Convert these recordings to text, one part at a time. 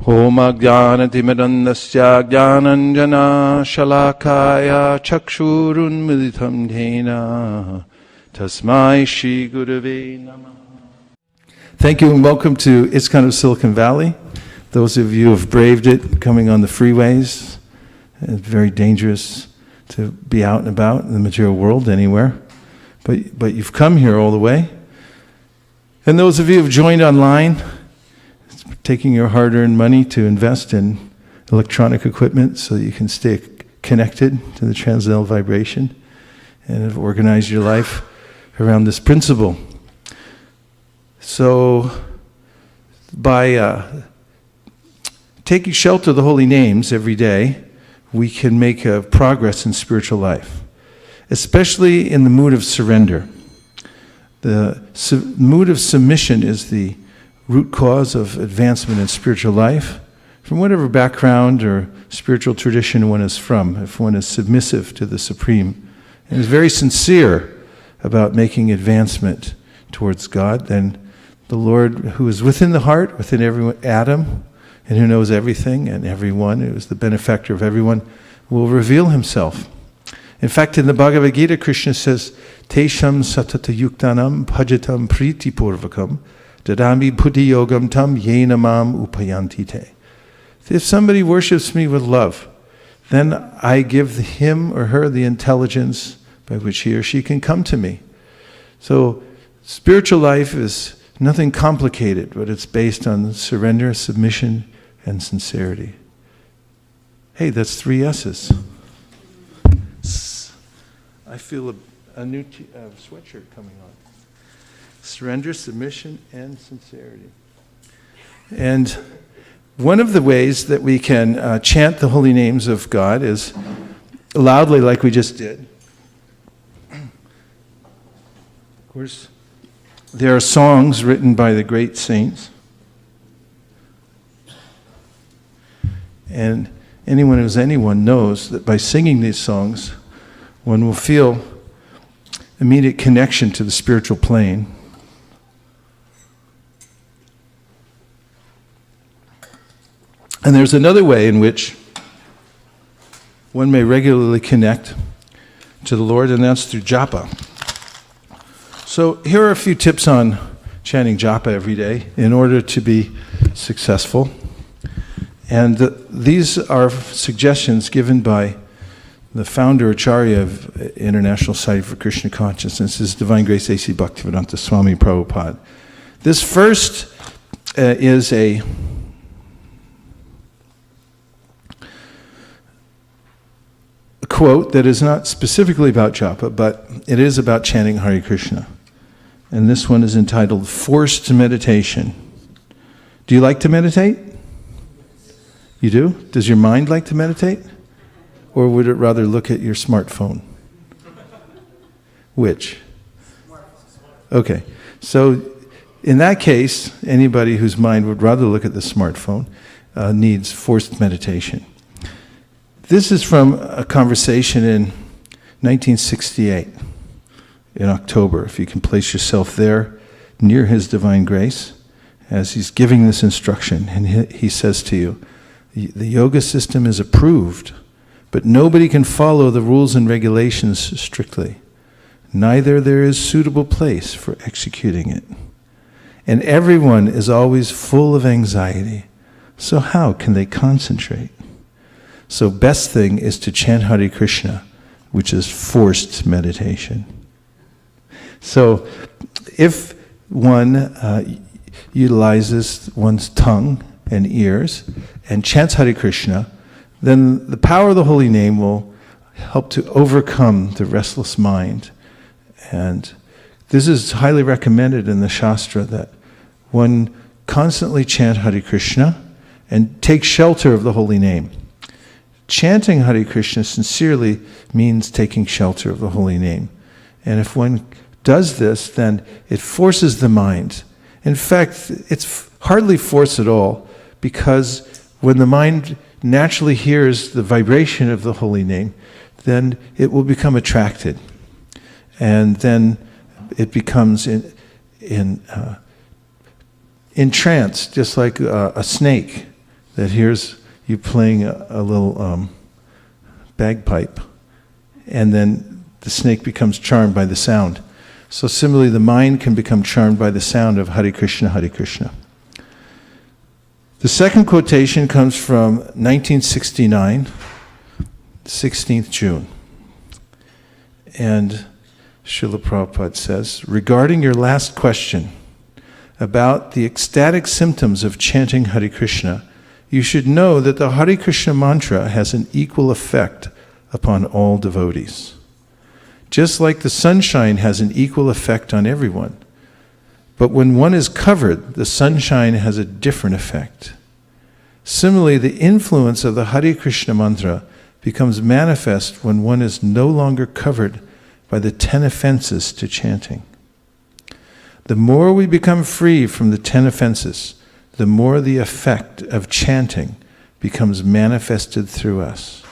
Om Ajnanatimirandasya Jnananjana Shalakaya Chakshurunmilitam Dhena Tasmai Shri Gurave Namah. Thank you and welcome to ISKCON of Silicon Valley. Those of you who have braved it coming on the freeways, it's very dangerous to be out and about in the material world anywhere. But you've come here all the way. And those of you who have joined online, taking your hard-earned money to invest in electronic equipment so that you can stay connected to the transcendental vibration and have organized your life around this principle. So, by taking shelter of the holy names every day, we can make a progress in spiritual life, especially in the mood of surrender. The mood of submission is the root cause of advancement in spiritual life, from whatever background or spiritual tradition one is from. If one is submissive to the Supreme and is very sincere about making advancement towards God, then the Lord, who is within the heart, within every atom, and who knows everything and everyone, who is the benefactor of everyone, will reveal himself. In fact, in the Bhagavad Gita, Krishna says, Tesham satata yuktanam bhajatam priti purvakam dadami buddhi yogam tam yena mam upayanti te. If somebody worships me with love, then I give him or her the intelligence by which he or she can come to me. So spiritual life is nothing complicated, but it's based on surrender, submission, and sincerity. Hey, that's 3 S's. I feel a new sweatshirt coming on. Surrender, submission, and sincerity. And one of the ways that we can chant the holy names of God is loudly, like we just did. Of course, there are songs written by the great saints. And anyone who's anyone knows that by singing these songs, one will feel immediate connection to the spiritual plane. And there's another way in which one may regularly connect to the Lord, and that's through japa. So here are a few tips on chanting japa every day in order to be successful. And these are suggestions given by the founder Acharya of International Society for Krishna Consciousness, His Divine Grace A.C. Bhaktivedanta Swami Prabhupada. This first is a quote that is not specifically about japa, but it is about chanting Hare Krishna. And this one is entitled Forced Meditation. Do you like to meditate? You do? Does your mind like to meditate? Or would it rather look at your smartphone? Which? Okay. So in that case, anybody whose mind would rather look at the smartphone needs forced meditation. This is from a conversation in 1968, in October. If you can place yourself there, near His Divine Grace, as he's giving this instruction, and he says to you, the yoga system is approved, but nobody can follow the rules and regulations strictly. Neither there is suitable place for executing it. And everyone is always full of anxiety. So how can they concentrate? So best thing is to chant Hare Krishna, which is forced meditation. So if one utilizes one's tongue and ears and chants Hare Krishna, then the power of the holy name will help to overcome the restless mind. And this is highly recommended in the Shastra, that one constantly chant Hare Krishna and take shelter of the holy name. Chanting Hare Krishna sincerely means taking shelter of the holy name. And if one does this, then it forces the mind. In fact, it's hardly force at all, because when the mind naturally hears the vibration of the holy name, then it will become attracted. And then it becomes entranced, just like a snake that here's you playing a little bagpipe, and then the snake becomes charmed by the sound. So similarly, the mind can become charmed by the sound of Hare Krishna, Hare Krishna. The second quotation comes from 1969, 16th June. And Srila Prabhupada says, regarding your last question about the ecstatic symptoms of chanting Hare Krishna, you should know that the Hare Krishna mantra has an equal effect upon all devotees. Just like the sunshine has an equal effect on everyone. But when one is covered, the sunshine has a different effect. Similarly, the influence of the Hare Krishna mantra becomes manifest when one is no longer covered by the 10 offenses to chanting. The more we become free from the 10 offenses, the more the effect of chanting becomes manifested through us.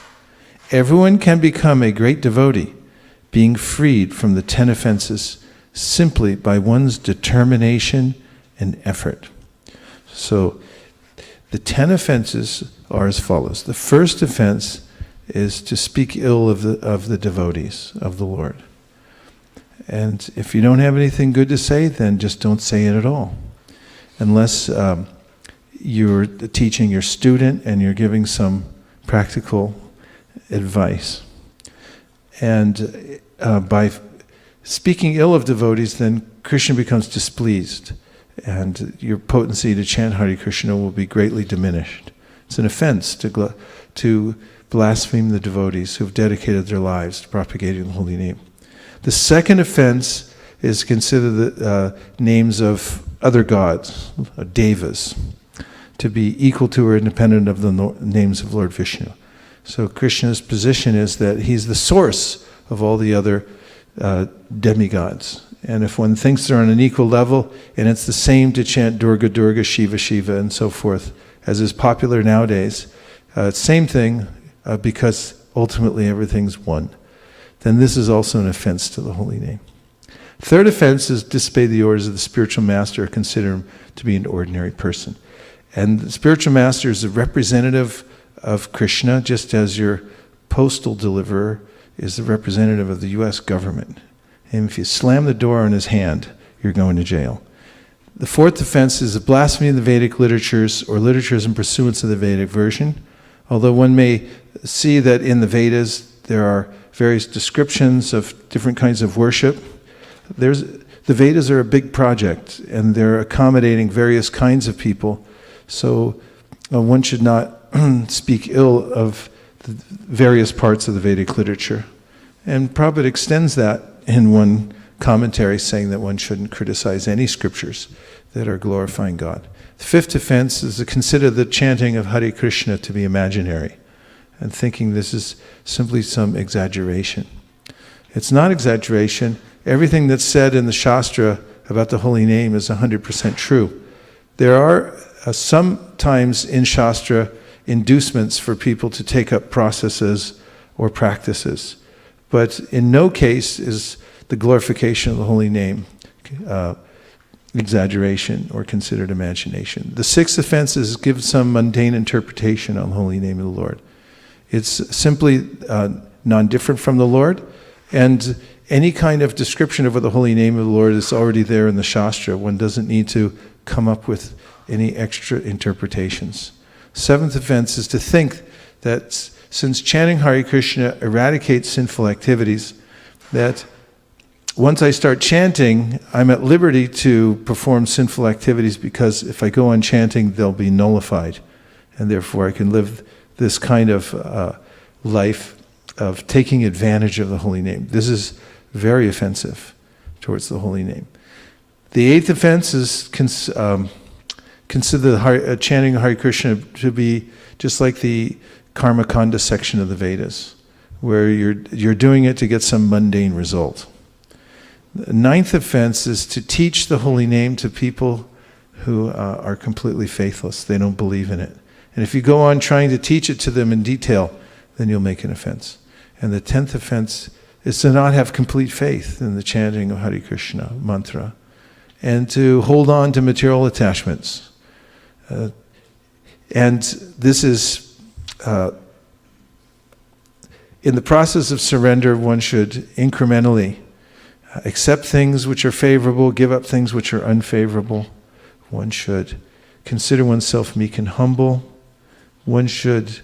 Everyone can become a great devotee, being freed from the 10 offenses simply by one's determination and effort. So, the 10 offenses are as follows. The first offense is to speak ill of the devotees of the Lord. And if you don't have anything good to say, then just don't say it at all. Unless you're teaching your student and you're giving some practical advice. And by speaking ill of devotees, then Krishna becomes displeased, and your potency to chant Hare Krishna will be greatly diminished. It's an offense to blaspheme the devotees who have dedicated their lives to propagating the holy name. The second offense is consider the names of other gods, devas, to be equal to or independent of the names of Lord Vishnu. So Krishna's position is that he's the source of all the other demigods. And if one thinks they're on an equal level, and it's the same to chant Durga, Durga, Shiva, Shiva, and so forth, as is popular nowadays, same thing, because ultimately everything's one, then this is also an offense to the holy name. Third offense is disobey the orders of the spiritual master or consider him to be an ordinary person. And the spiritual master is a representative of Krishna, just as your postal deliverer is the representative of the U.S. government. And if you slam the door on his hand, you're going to jail. The fourth offense is the blasphemy of the Vedic literatures or literatures in pursuance of the Vedic version. Although one may see that in the Vedas there are various descriptions of different kinds of worship, the Vedas are a big project, and they're accommodating various kinds of people. So one should not speak ill of the various parts of the Vedic literature. And Prabhupada extends that in one commentary, saying that one shouldn't criticize any scriptures that are glorifying God. The fifth offense is to consider the chanting of Hare Krishna to be imaginary, and thinking this is simply some exaggeration. It's not exaggeration. Everything that's said in the Shastra about the holy name is 100% true. There are sometimes in Shastra inducements for people to take up processes or practices, but in no case is the glorification of the holy name exaggeration or considered imagination. The sixth offense is give some mundane interpretation on the holy name of the Lord. It's simply non-different from the Lord, and any kind of description of what the holy name of the Lord is already there in the Shastra. One doesn't need to come up with any extra interpretations. Seventh offense is to think that since chanting Hare Krishna eradicates sinful activities, that once I start chanting, I'm at liberty to perform sinful activities, because if I go on chanting, they'll be nullified. And therefore I can live this kind of life of taking advantage of the holy name. This is very offensive towards the holy name. The eighth offense is consider chanting Hare Krishna to be just like the Karma Kanda section of the Vedas, where you're doing it to get some mundane result. The ninth offense is to teach the holy name to people who are completely faithless. They don't believe in it. And if you go on trying to teach it to them in detail, then you'll make an offense. And the 10th offense is to not have complete faith in the chanting of Hare Krishna mantra, and to hold on to material attachments. And this is, in the process of surrender, one should incrementally accept things which are favorable, give up things which are unfavorable. One should consider oneself meek and humble. One should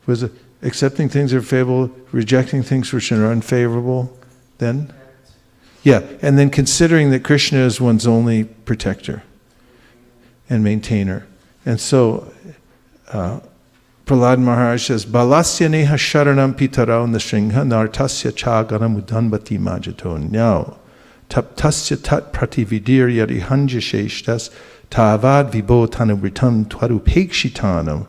was it accepting things that are favorable, rejecting things which are unfavorable, then? Yeah, and then considering that Krishna is one's only protector and maintainer. And so, Prahlad Maharaj says, Balasya neha sharanam pitarao nasringha nartasya chagaram udhanbati majato. Now, taptasya tat pratividir yarihanjasheshtas tavad vibhotanavritam twarupekshitanam.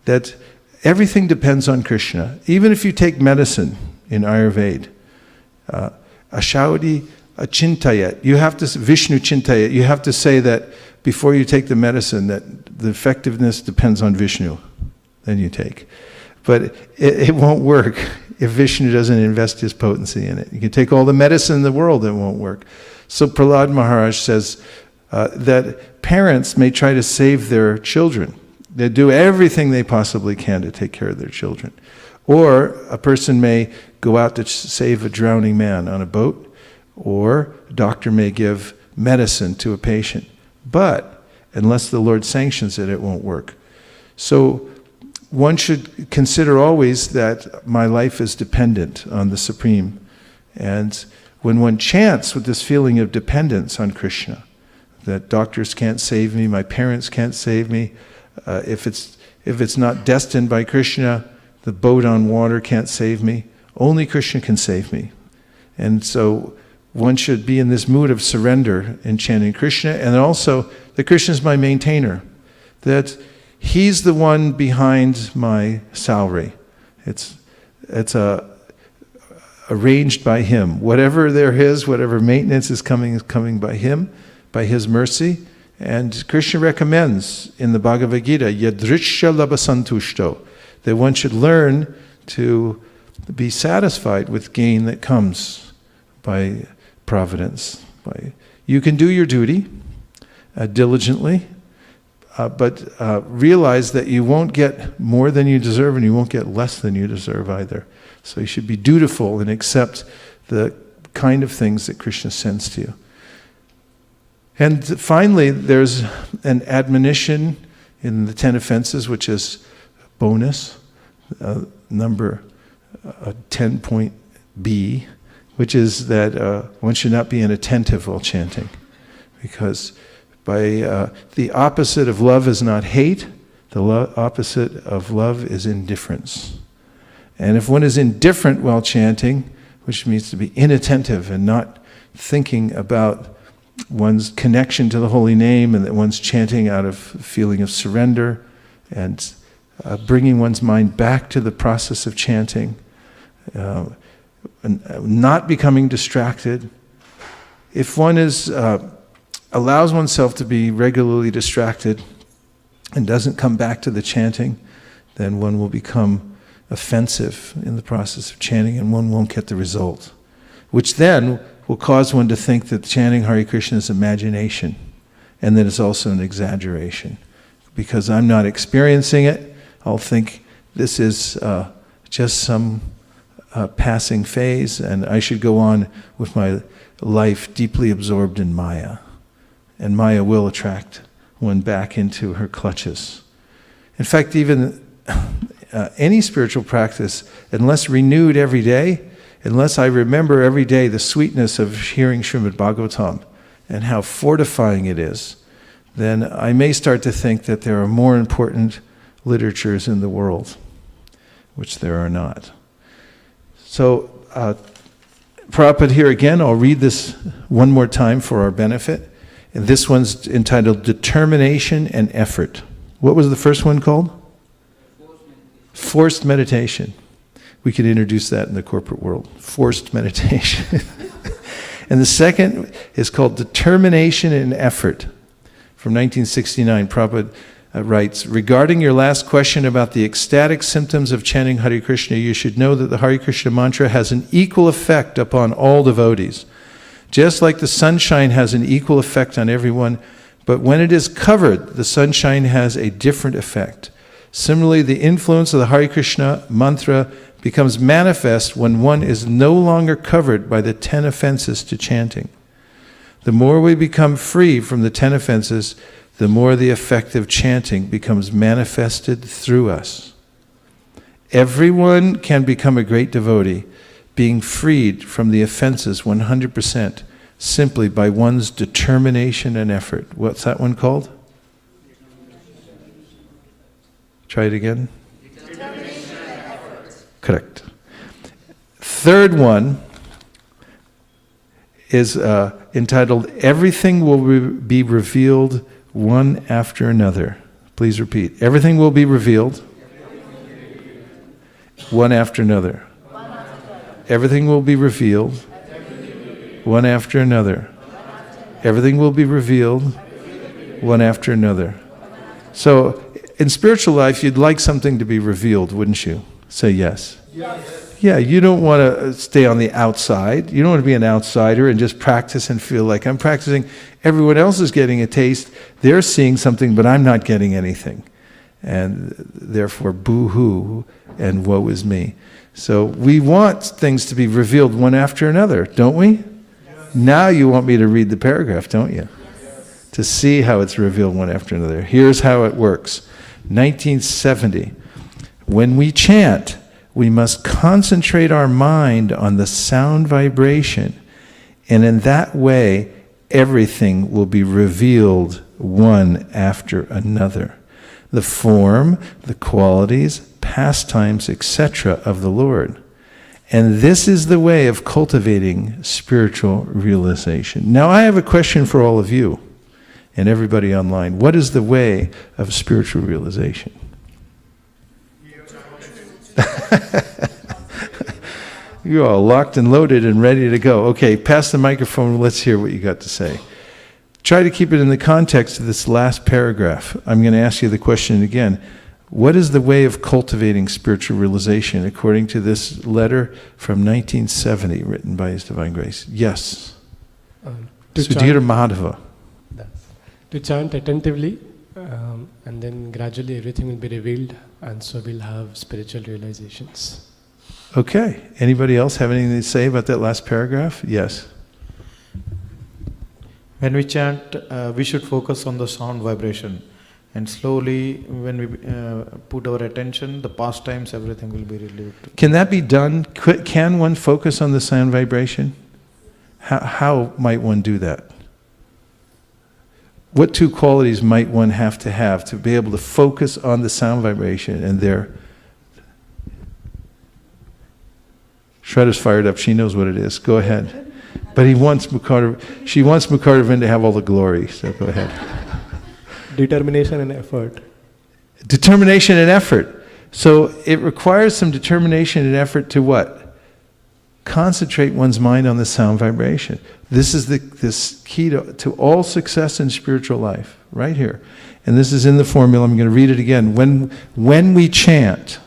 That everything depends on Krishna. Even if you take medicine in Ayurveda, Ashaudi achintayat, you have to, Vishnu chintayat, you have to say that before you take the medicine, that the effectiveness depends on Vishnu. Then you take. But it won't work if Vishnu doesn't invest his potency in it. You can take all the medicine in the world, it won't work. So Prahlad Maharaj says that parents may try to save their children. They do everything they possibly can to take care of their children. Or a person may go out to save a drowning man on a boat, or a doctor may give medicine to a patient. But unless the Lord sanctions it, it won't work. So one should consider always that my life is dependent on the Supreme. And when one chants with this feeling of dependence on Krishna, that doctors can't save me, my parents can't save me, if it's not destined by Krishna, the boat on water can't save me, only Krishna can save me. And so one should be in this mood of surrender in chanting Krishna, and also that Krishna is my maintainer, that he's the one behind my salary. It's arranged by him. Whatever there is, whatever maintenance is coming by him, by his mercy. And Krishna recommends in the Bhagavad Gita, yadrishya labasantushto, that one should learn to be satisfied with gain that comes by providence. You can do your duty diligently, but realize that you won't get more than you deserve and you won't get less than you deserve either. So you should be dutiful and accept the kind of things that Krishna sends to you. And finally, there's an admonition in the 10 offenses, which is bonus, number 10.b, which is that one should not be inattentive while chanting, because the opposite of love is not hate, the opposite of love is indifference. And if one is indifferent while chanting, which means to be inattentive and not thinking about one's connection to the holy name, and that one's chanting out of a feeling of surrender and bringing one's mind back to the process of chanting, and not becoming distracted. If one allows oneself to be regularly distracted and doesn't come back to the chanting, then one will become offensive in the process of chanting and one won't get the result, which then will cause one to think that chanting Hare Krishna is imagination, and that it's also an exaggeration. Because I'm not experiencing it, I'll think this is just some passing phase, and I should go on with my life deeply absorbed in Maya. And Maya will attract one back into her clutches. In fact, even any spiritual practice, unless renewed every day, unless I remember every day the sweetness of hearing Srimad Bhagavatam and how fortifying it is, then I may start to think that there are more important literatures in the world, which there are not. So, Prabhupada here again, I'll read this one more time for our benefit. And this one's entitled Determination and Effort. What was the first one called? Forced meditation. We could introduce that in the corporate world. Forced meditation. And the second is called Determination and Effort. From 1969, Prabhupada writes, regarding your last question about the ecstatic symptoms of chanting Hare Krishna, you should know that the Hare Krishna mantra has an equal effect upon all devotees. Just like the sunshine has an equal effect on everyone, but when it is covered, the sunshine has a different effect. Similarly, the influence of the Hare Krishna mantra becomes manifest when one is no longer covered by the 10 offenses to chanting. The more we become free from the 10 offenses, the more the effect of chanting becomes manifested through us. Everyone can become a great devotee, being freed from the offenses 100%, simply by one's determination and effort. What's that one called? Try it again. Determination and effort. Correct. Third one is entitled, Everything Will Be Revealed One After Another. Please repeat. Everything will be revealed one after another. Everything will be revealed one after another. Everything will be revealed one after another. So, in spiritual life, you'd like something to be revealed, wouldn't you? Say yes. Yes. Yeah, you don't want to stay on the outside. You don't want to be an outsider and just practice and feel like I'm practicing. Everyone else is getting a taste. They're seeing something, but I'm not getting anything. And therefore, boo-hoo and woe is me. So we want things to be revealed one after another, don't we? Yes. Now you want me to read the paragraph, don't you? Yes. To see how it's revealed one after another. Here's how it works. 1970. When we chant, we must concentrate our mind on the sound vibration, and in that way, everything will be revealed one after another. The form, the qualities, pastimes, etc. of the Lord. And this is the way of cultivating spiritual realization. Now, I have a question for all of you and everybody online. What is the way of spiritual realization? You're all locked and loaded and ready to go. Okay, pass the microphone. Let's hear what you got to say. Try to keep it in the context of this last paragraph. I'm going to ask you the question again. What is the way of cultivating spiritual realization according to this letter from 1970 written by His Divine Grace? Yes. Sudhir Madhava. To chant attentively, and then gradually everything will be revealed, and so we'll have spiritual realizations. Okay. Anybody else have anything to say about that last paragraph? Yes. When we chant, we should focus on the sound vibration. And slowly, when we put our attention, the pastimes, everything will be relieved. Can that be done? Can one focus on the sound vibration? How might one do that? What two qualities might one have to be able to focus on the sound vibration and there? Shraddha's fired up. She knows what it is. Go ahead. But she wants Mukhardavan to have all the glory. So go ahead. Determination and effort. Determination and effort. So it requires some determination and effort to what? Concentrate one's mind on the sound vibration. This is this key to all success in spiritual life, right here. And this is in the formula. I'm going to read it again. When we chant,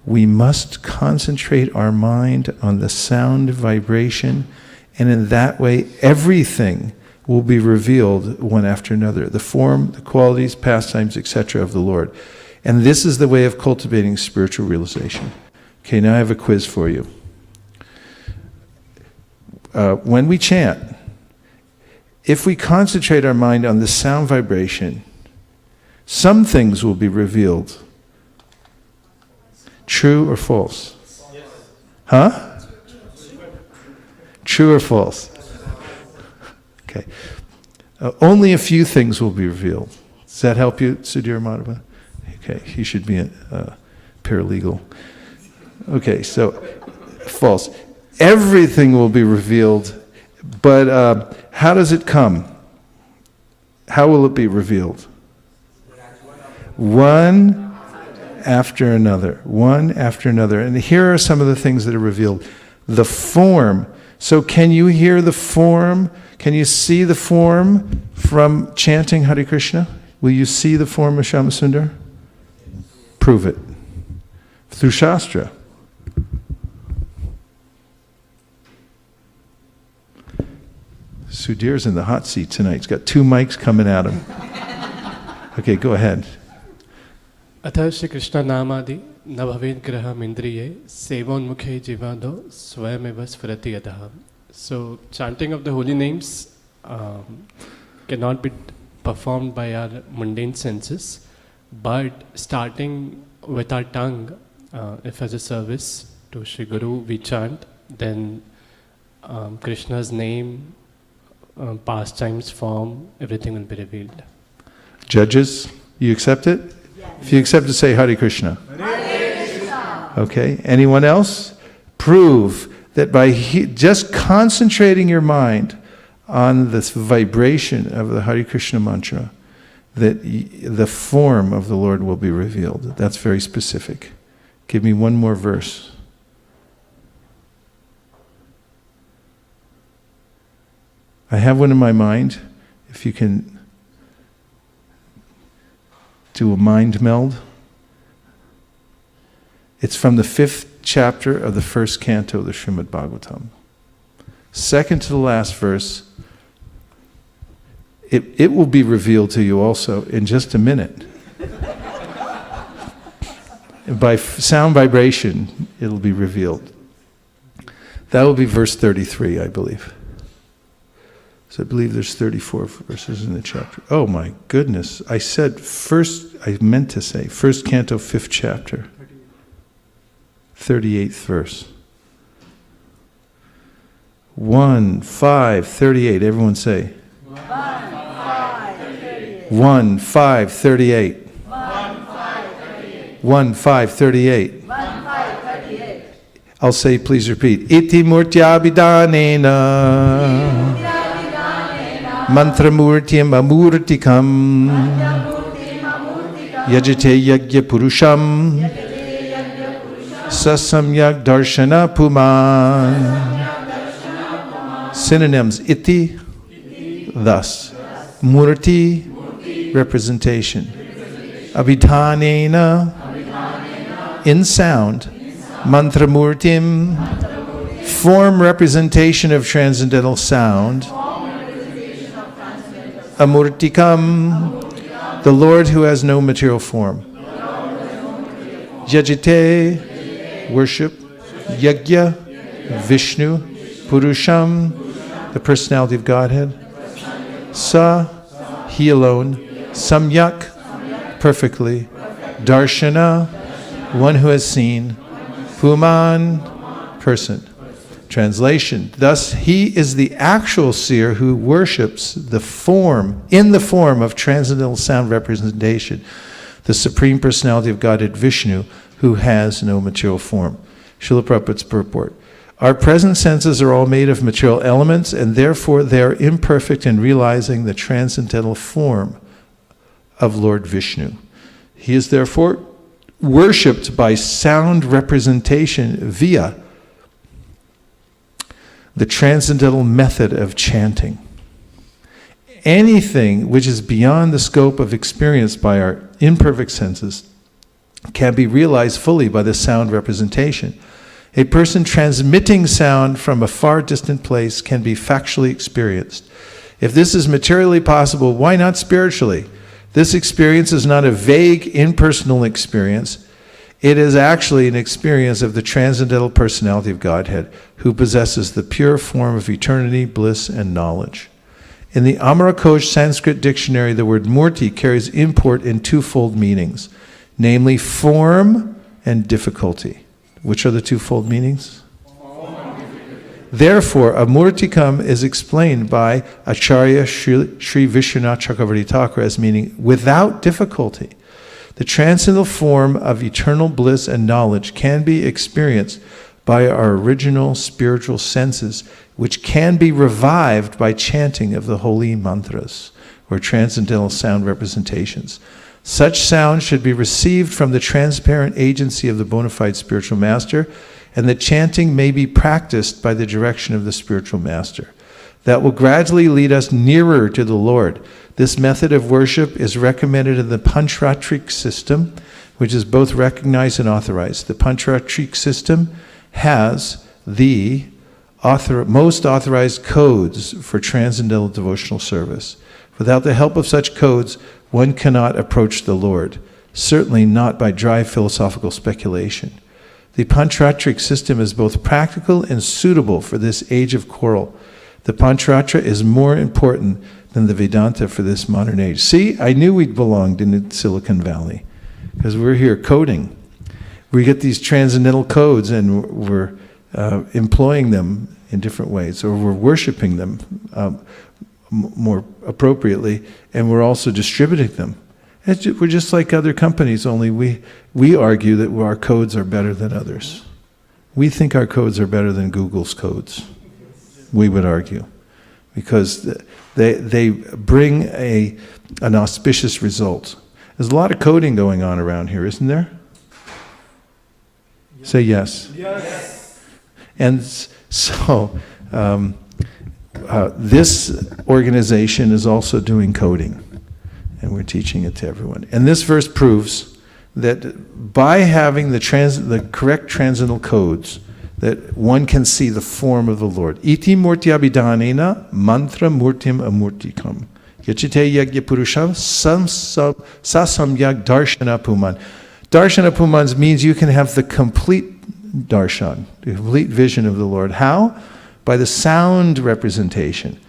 we must concentrate our mind on the sound vibration, and in that way, everything will be revealed one after another. The form, the qualities, pastimes, etc. of the Lord. And this is the way of cultivating spiritual realization. Okay, now I have a quiz for you. When we chant, if we concentrate our mind on the sound vibration, some things will be revealed. True or false? Yes. Huh? True or false? Okay. Only a few things will be revealed. Does that help you, Sudhir Madhava? Okay, he should be a paralegal. Okay, so false. Everything will be revealed, but how does it come? How will it be revealed? One after another. One after another. And here are some of the things that are revealed. The form. So can you hear the form? Can you see the form from chanting Hare Krishna? Will you see the form of Shyamasundar? Prove it. Through Shastra. Sudhir's in the hot seat tonight. He's got 2 mics coming at him. Okay, go ahead. अतः श्री कृष्ण नामादि न भवेत् ग्रहम् इंद्रिये सेवोन्मुखे जीवादो स्वयमेव स्फुरति यतः. So chanting of the holy names cannot be performed by our mundane senses, but starting with our tongue, if as a service to Shri Guru we chant, then Krishna's name, pastimes, form, everything will be revealed. Judges, you accept it? Yes. If you accept it, say Hare Krishna. Hare Krishna. Okay, anyone else? Prove that by just concentrating your mind on this vibration of the Hare Krishna mantra, that the form of the Lord will be revealed. That's very specific. Give me one more verse. I have one in my mind. If you can do a mind meld. It's from the 5th chapter of the 1st canto of the Srimad Bhagavatam. Second to the last verse. It will be revealed to you also in just a minute. By sound vibration, it'll be revealed. That will be verse 33, I believe. So I believe there's 34 verses in the chapter. Oh my goodness. I meant to say, 1st canto, 5th chapter. 38th verse. 1:5:38. Everyone say. 1:5:38. 1:5:38. 1:5:38. 1:5:38. I'll say, please repeat. Iti murtyabidanena mantramurtyam amurtikam yajate yagya purusham sasamyak darshana puman. Synonyms: iti, thus; murti, representation; abhidhanena, in sound; mantramurtim, form representation of transcendental sound; amurtikam, the Lord who has no material form; yajite, worship; yagya, Vishnu; purusham, the personality of Godhead; sa, he alone; samyak, perfectly; darshana, one who has seen; puman, person. Translation: thus he is the actual seer who worships the form, in the form of transcendental sound representation, the Supreme Personality of Godhead Vishnu, who has no material form. Srila Prabhupada's purport: our present senses are all made of material elements, and therefore they are imperfect in realizing the transcendental form of Lord Vishnu. He is therefore worshipped by sound representation via the transcendental method of chanting. Anything which is beyond the scope of experience by our imperfect senses can be realized fully by the sound representation. A person transmitting sound from a far distant place can be factually experienced. If this is materially possible, why not spiritually? This experience is not a vague, impersonal experience. It is actually an experience of the transcendental personality of Godhead, who possesses the pure form of eternity, bliss, and knowledge. In the Amarakosh Sanskrit dictionary, the word murti carries import in twofold meanings, namely form and difficulty. Which are the twofold meanings? Therefore, amurtikam is explained by Acharya Sri Vishwanath Chakravarti Thakur as meaning without difficulty. The transcendental form of eternal bliss and knowledge can be experienced by our original spiritual senses, which can be revived by chanting of the holy mantras, or transcendental sound representations. Such sound should be received from the transparent agency of the bona fide spiritual master, and the chanting may be practiced by the direction of the spiritual master. That will gradually lead us nearer to the Lord. This method of worship is recommended in the Panchratrik system, which is both recognized and authorized. The Panchratrik system has the most authorized codes for transcendental devotional service. Without the help of such codes, one cannot approach the Lord, certainly not by dry philosophical speculation. The Pancharatric system is both practical and suitable for this age of quarrel. The Pancharatra is more important than the Vedanta for this modern age. See, I knew we belonged in Silicon Valley, because we're here coding. We get these transcendental codes and we're employing them in different ways, or we're worshiping them more appropriately, and we're also distributing them. We're just like other companies, only we argue that our codes are better than others. We think our codes are better than Google's codes, we would argue, because they bring an auspicious result. There's a lot of coding going on around here, isn't there? Yes. Say yes. Yes. And so this organization is also doing coding, and we're teaching it to everyone. And this verse proves that by having the correct transcendental codes, that one can see the form of the Lord. Iti murtyabhidanena mantra murtim amurtikam. Yachite yagya purusham sasamyag darshana puman. Darshana pumans means you can have the complete darshan, the complete vision of the Lord. How? By the sound representation.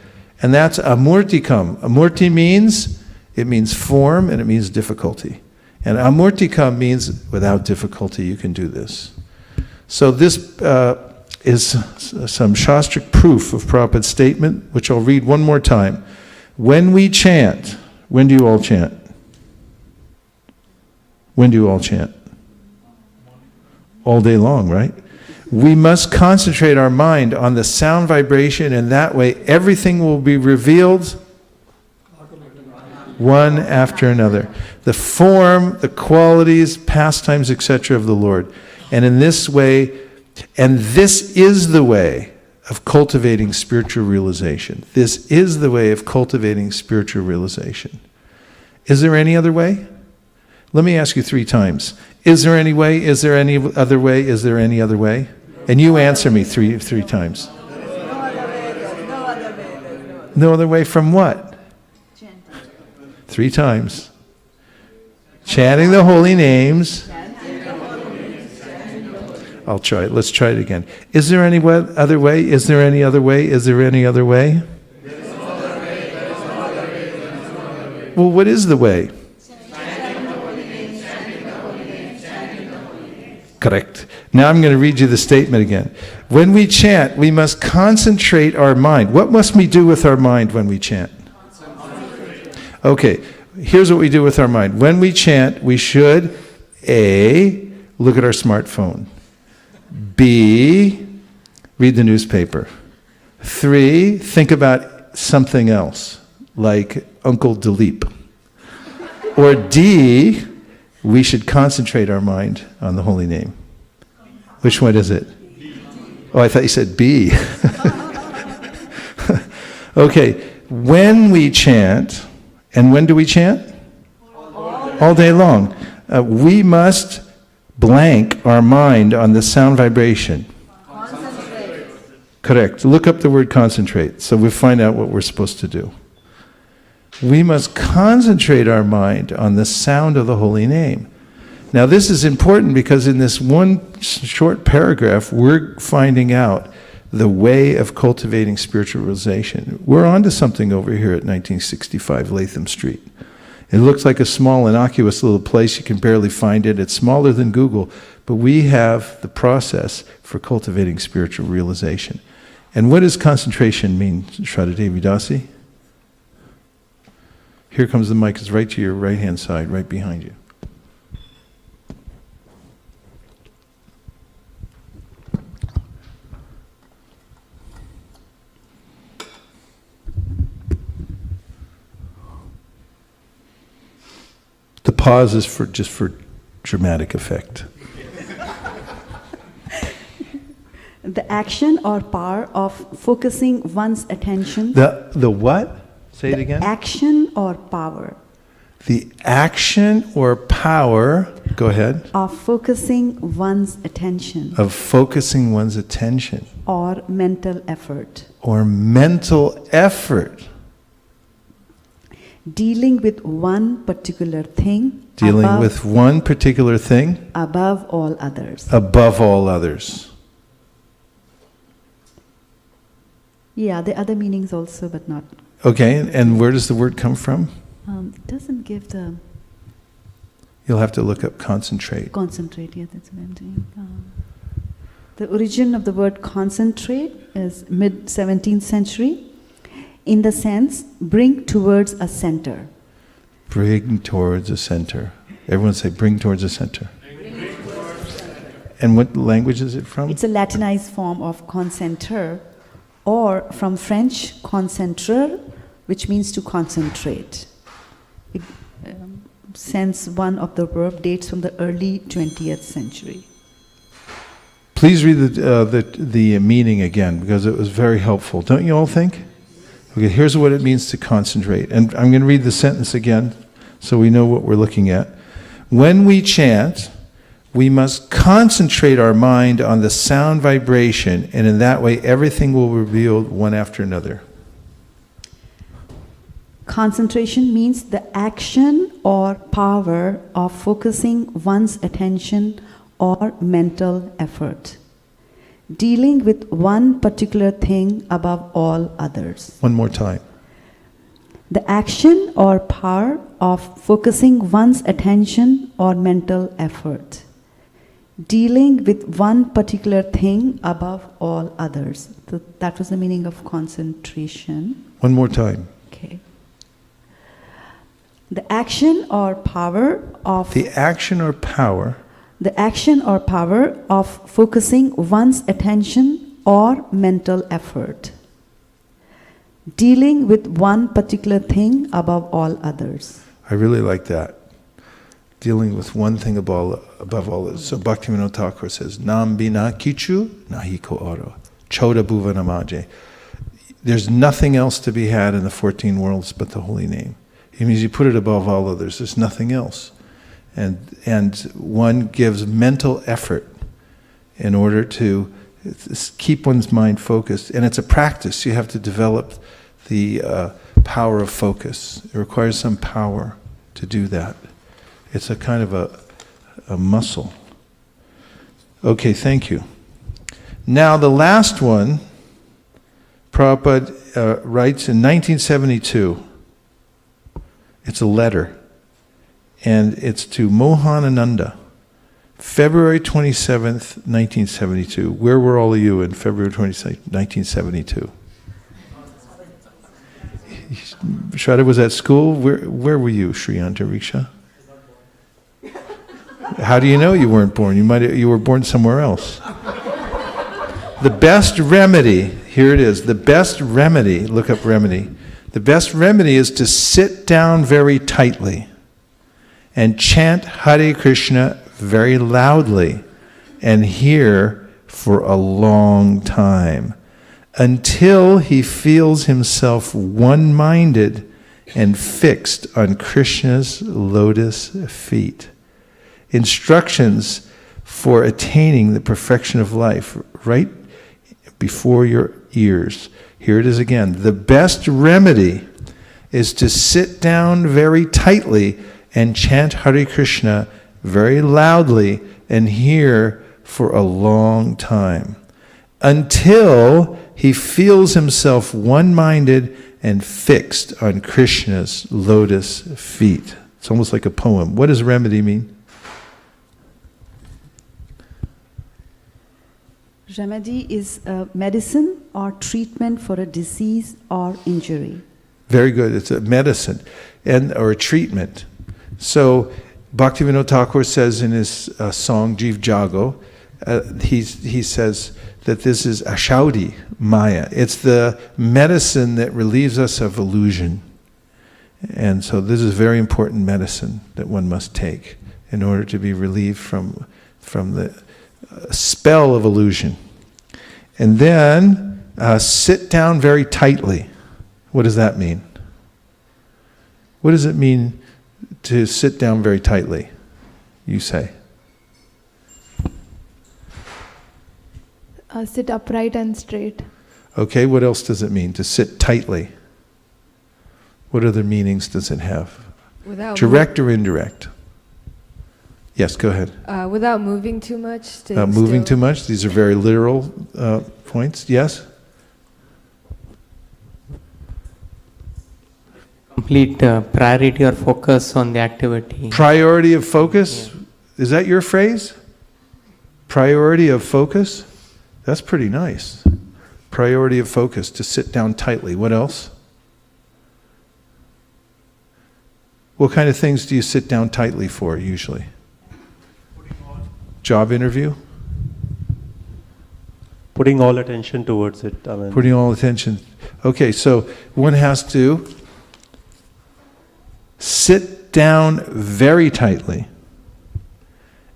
And that's amurtikam. Amurti means form, and it means difficulty. And amurtikam means without difficulty you can do this. So this is some Shastric proof of Prabhupada's statement, which I'll read one more time. When we chant, when do you all chant? When do you all chant? All day long, right? We must concentrate our mind on the sound vibration, and that way everything will be revealed one after another. The form, the qualities, pastimes, etc. of the Lord. And in this way, and this is the way of cultivating spiritual realization. This is the way of cultivating spiritual realization. Is there any other way? Let me ask you 3 times. Is there any way? Is there any other way? Is there any other way? And you answer me three times. No other way from what? 3 times. Chanting the holy names. I'll try it. Let's try it again. Is there any other way? Is there any other way? Is there any other way? Well, what is the way? Correct. Now I'm going to read you the statement again. When we chant, we must concentrate our mind. What must we do with our mind when we chant? Okay, here's what we do with our mind. When we chant, we should A, look at our smartphone. B, read the newspaper. 3, think about something else, like Uncle Dilip. Or D, we should concentrate our mind on the holy name. Which one is it? Oh, I thought you said B. Okay, when we chant, and when do we chant? All day long. We must blank our mind on the sound vibration. Concentrate. Correct. Look up the word concentrate, so we find out what we're supposed to do. We must concentrate our mind on the sound of the holy name. Now this is important because in this one short paragraph, we're finding out the way of cultivating spiritual realization. We're onto something over here at 1965 Latham Street. It looks like a small, innocuous little place. You can barely find it. It's smaller than Google, but we have the process for cultivating spiritual realization. And what does concentration mean, Shraddha Devi Dasi? Here comes the mic. It's right to your right-hand side, right behind you. The pause is just for dramatic effect. The action or power of focusing one's attention. The what? Say it again. Action or power. The action or power Go ahead. of focusing one's attention Of focusing one's attention or mental effort. or mental effort. Dealing with one particular thing Dealing above, with one particular thing above all others. above all others. Yeah, the other meanings also, but not. Okay, and where does the word come from? It doesn't give the You'll have to look up concentrate. concentrate. Yeah, that's what I'm doing. The origin of the word concentrate is mid 17th century, in the sense bring towards a center. Bring towards a center. Everyone say bring towards a center. And what language is it from? It's a Latinized form of concentre, or from French concentrer, which means to concentrate. It, sense one of the verb dates from the early 20th century. Please read the meaning again, because it was very helpful. Don't you all think? Okay, here's what it means to concentrate. And I'm going to read the sentence again so we know what we're looking at. When we chant, we must concentrate our mind on the sound vibration, and in that way everything will be revealed one after another. Concentration means the action or power of focusing one's attention or mental effort. Dealing with one particular thing above all others. One more time. The action or power of focusing one's attention or mental effort. Dealing with one particular thing above all others. So that was the meaning of concentration. One more time. Okay. The action or power of The action or power of focusing one's attention or mental effort. Dealing with one particular thing above all others. I really like that. Dealing with one thing above all others. So Bhaktivinoda Thakur says, Nam bina kichu nahi ko oro. Choda bhuvana maje. There's nothing else to be had in the 14 worlds but the holy name. It means you put it above all others. There's nothing else. And one gives mental effort in order to keep one's mind focused. And it's a practice. You have to develop the power of focus. It requires some power to do that. It's a kind of a muscle. Okay, thank you. Now the last one, Prabhupada writes in 1972. It's a letter. And it's to Mohanananda. February 27th, 1972. Where were all of you in February 27th, 1972? Shraddha was at school. Where were you, Sri Antariksha? How do you know you weren't born? You were born somewhere else. The best remedy, here it is, the best remedy, look up remedy. The best remedy is to sit down very tightly and chant Hare Krishna very loudly and hear for a long time until he feels himself one-minded and fixed on Krishna's lotus feet. Instructions for attaining the perfection of life right before your ears. Here it is again. The best remedy is to sit down very tightly and chant Hare Krishna very loudly and hear for a long time until he feels himself one-minded and fixed on Krishna's lotus feet. It's almost like a poem. What does remedy mean? Remedy is a medicine or treatment for a disease or injury. Very good. It's a medicine or a treatment. So Bhaktivinoda Thakur says in his song Jiv Jago, he says that this is Ashaudi Maya. It's the medicine that relieves us of illusion. And so this is very important medicine that one must take in order to be relieved from the spell of illusion. And then sit down very tightly. What does that mean? What does it mean to sit down very tightly? you say? Sit upright and straight. Okay, what else does it mean? To sit tightly. What other meanings does it have? Direct or indirect? Yes, go ahead. Without moving too much. Moving too much? These are very literal points. Yes? Complete priority or focus on the activity. Priority of focus? Yeah. Is that your phrase? Priority of focus? That's pretty nice. Priority of focus, to sit down tightly. What else? What kind of things do you sit down tightly for usually? Job interview? Putting all attention towards it. Putting all attention. Okay, so one has to sit down very tightly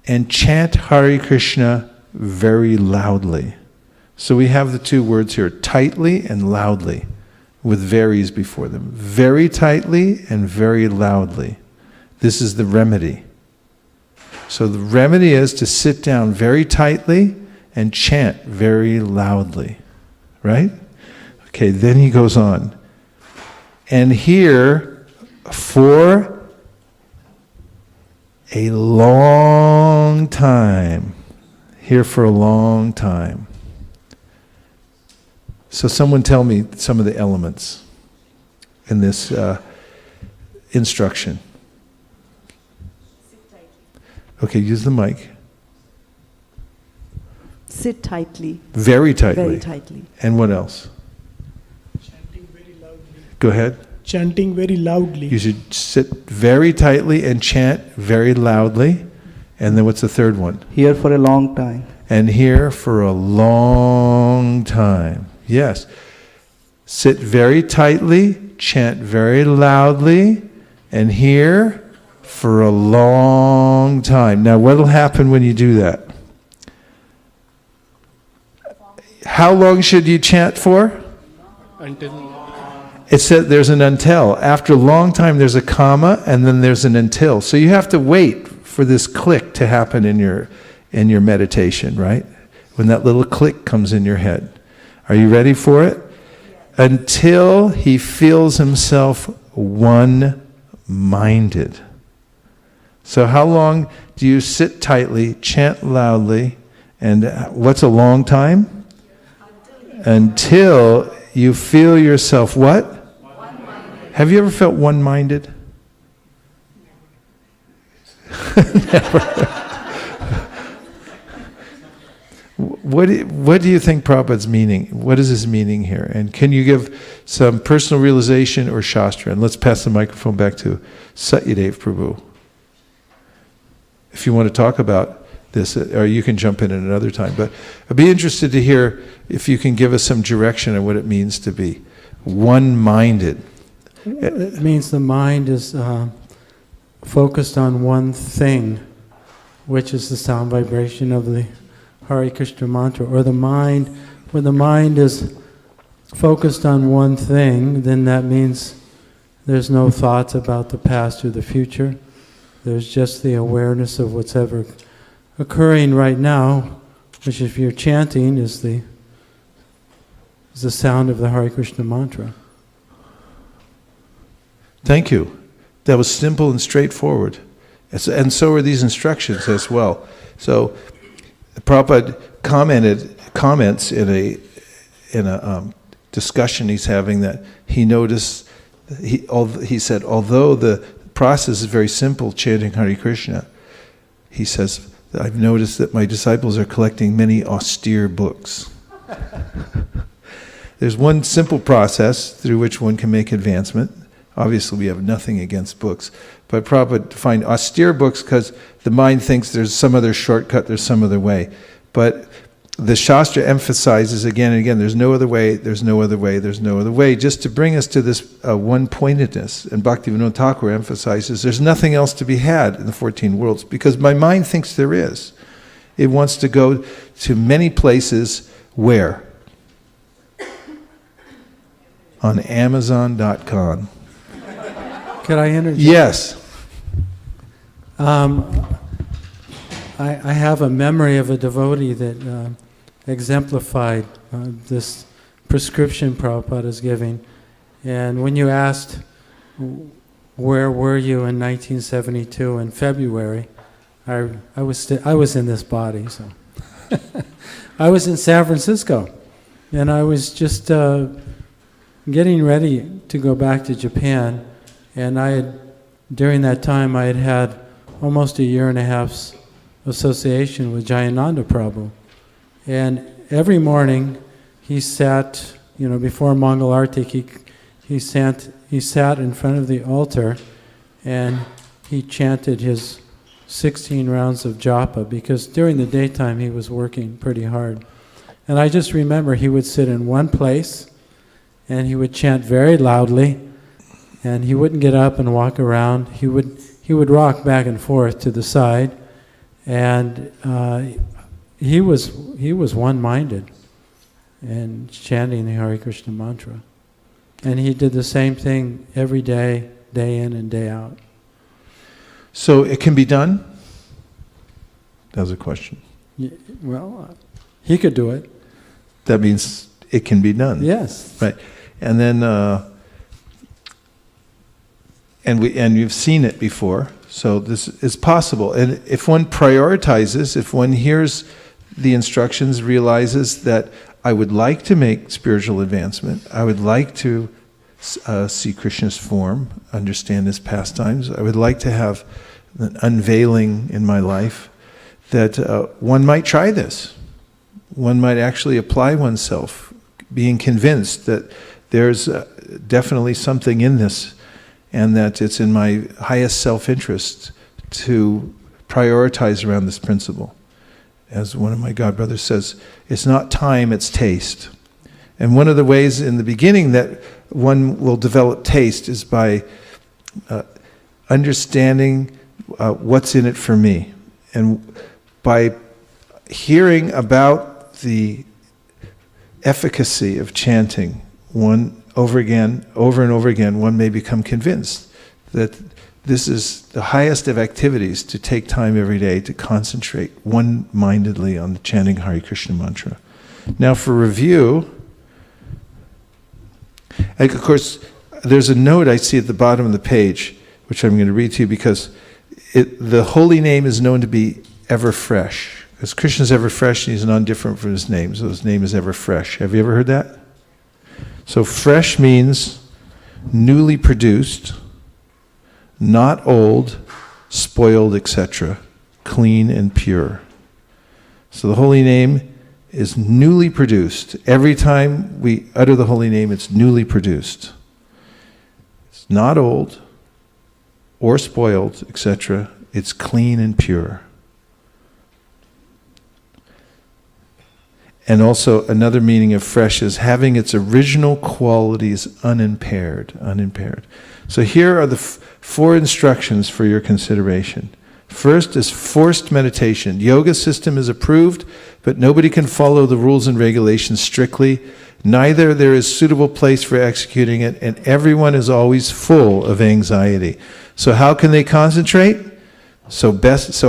and chant Hare Krishna very loudly. So we have the two words here, tightly and loudly, with varies before them. Very tightly and very loudly. This is the remedy. So the remedy is to sit down very tightly and chant very loudly. Right? Okay, then he goes on. And here, for a long time. Here for a long time. So someone tell me some of the elements in this instruction. Okay, use the mic. Sit tightly. Very tightly. Very tightly. And what else? Chanting very loudly. Go ahead. Chanting very loudly. You should sit very tightly and chant very loudly. And then what's the third one? Here for a long time. And here for a long time. Yes. Sit very tightly, chant very loudly, and here for a long time. Now, what will happen when you do that? How long should you chant for? Until. It said there's an until. After a long time, there's a comma, and then there's an until. So you have to wait for this click to happen in your meditation, right? When that little click comes in your head. Are you ready for it? Until he feels himself one-minded. So how long do you sit tightly, chant loudly, and what's a long time? Until you feel yourself what? One-minded. Have you ever felt one-minded? Never. What do you think Prabhupada's meaning? What is his meaning here? And can you give some personal realization or Shastra? And let's pass the microphone back to Satyadev Prabhu. If you want to talk about this, or you can jump in at another time. But I'd be interested to hear if you can give us some direction on what it means to be one-minded. It means the mind is focused on one thing, which is the sound vibration of the Hare Krishna mantra, or the mind, when the mind is focused on one thing, then that means there's no thoughts about the past or the future. There's just the awareness of what's ever occurring right now, which if you're chanting is the sound of the Hare Krishna mantra. Thank you. That was simple and straightforward. And so are these instructions as well. So Prabhupada comments in a discussion he's having that he noticed, he said, although the process is very simple, chanting Hare Krishna, he says, I've noticed that my disciples are collecting many austere books. There's one simple process through which one can make advancement. Obviously, we have nothing against books. But Prabhupada defined austere books because the mind thinks there's some other shortcut, there's some other way. But the Shastra emphasizes again and again, there's no other way, there's no other way, there's no other way, just to bring us to this one-pointedness. And Bhaktivinoda Thakur emphasizes there's nothing else to be had in the 14 worlds because my mind thinks there is. It wants to go to many places where? On Amazon.com. Could I interject? Yes. I have a memory of a devotee that exemplified this prescription Prabhupada is giving. And when you asked, where were you in 1972 in February, I was in this body, so. I was in San Francisco, and I was just getting ready to go back to Japan, and during that time I had almost a year and a half's association with Jayananda Prabhu. And every morning he sat, before Mangal Arti, he sat in front of the altar and he chanted his 16 rounds of japa, because during the daytime he was working pretty hard. And I just remember he would sit in one place and he would chant very loudly, and he wouldn't get up and walk around. He would rock back and forth to the side, and he was one-minded and chanting the Hare Krishna mantra. And he did the same thing every day, day in and day out. So it can be done? That was a question. Well, he could do it. That means it can be done. Yes. Right. And then, and you've seen it before, so this is possible. And if one prioritizes, if one hears the instructions, realizes that I would like to make spiritual advancement, I would like to see Krishna's form, understand his pastimes, I would like to have an unveiling in my life, that one might try this. One might actually apply oneself, being convinced that there's definitely something in this, and that it's in my highest self-interest to prioritize around this principle. As one of my godbrothers says, it's not time, it's taste. And one of the ways in the beginning that one will develop taste is by understanding what's in it for me. And by hearing about the efficacy of chanting over and over again, one may become convinced that this is the highest of activities, to take time every day to concentrate one-mindedly on the chanting Hare Krishna mantra. Now for review, and of course, there's a note I see at the bottom of the page, which I'm going to read to you, because the holy name is known to be ever fresh. Because Krishna is ever fresh, and he's non-different from his name, so his name is ever fresh. Have you ever heard that? So fresh means newly produced, not old, spoiled, etc., clean and pure. So the holy name is newly produced. Every time we utter the holy name, it's newly produced. It's not old or spoiled, etc. It's clean and pure. And also another meaning of fresh is having its original qualities unimpaired. So here are the four instructions for your consideration. First is forced meditation. Yoga system is approved, but nobody can follow the rules and regulations strictly. Neither there is suitable place for executing it, and everyone is always full of anxiety. So how can they concentrate? So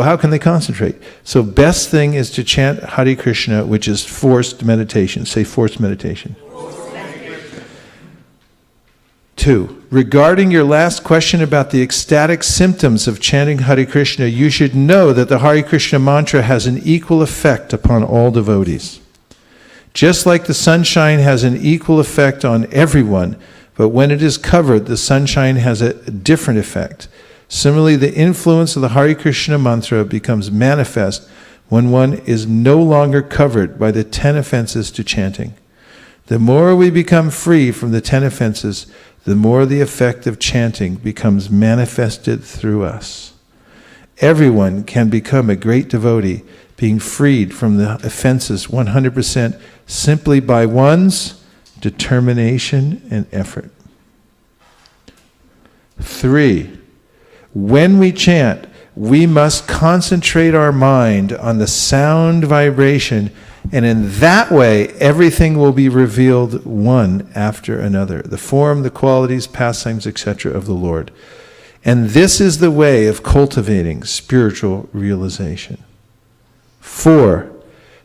how can they concentrate? So best thing is to chant Hare Krishna, which is forced meditation. Say forced meditation. 2, regarding your last question about the ecstatic symptoms of chanting Hare Krishna, you should know that the Hare Krishna mantra has an equal effect upon all devotees. Just like the sunshine has an equal effect on everyone, but when it is covered, the sunshine has a different effect. Similarly, the influence of the Hare Krishna mantra becomes manifest when one is no longer covered by the 10 offenses to chanting. The more we become free from the 10 offenses, the more the effect of chanting becomes manifested through us. Everyone can become a great devotee, being freed from the offenses 100% simply by one's determination and effort. 3, when we chant, we must concentrate our mind on the sound vibration, and in that way, everything will be revealed one after another. The form, the qualities, pastimes, etc. of the Lord. And this is the way of cultivating spiritual realization. 4,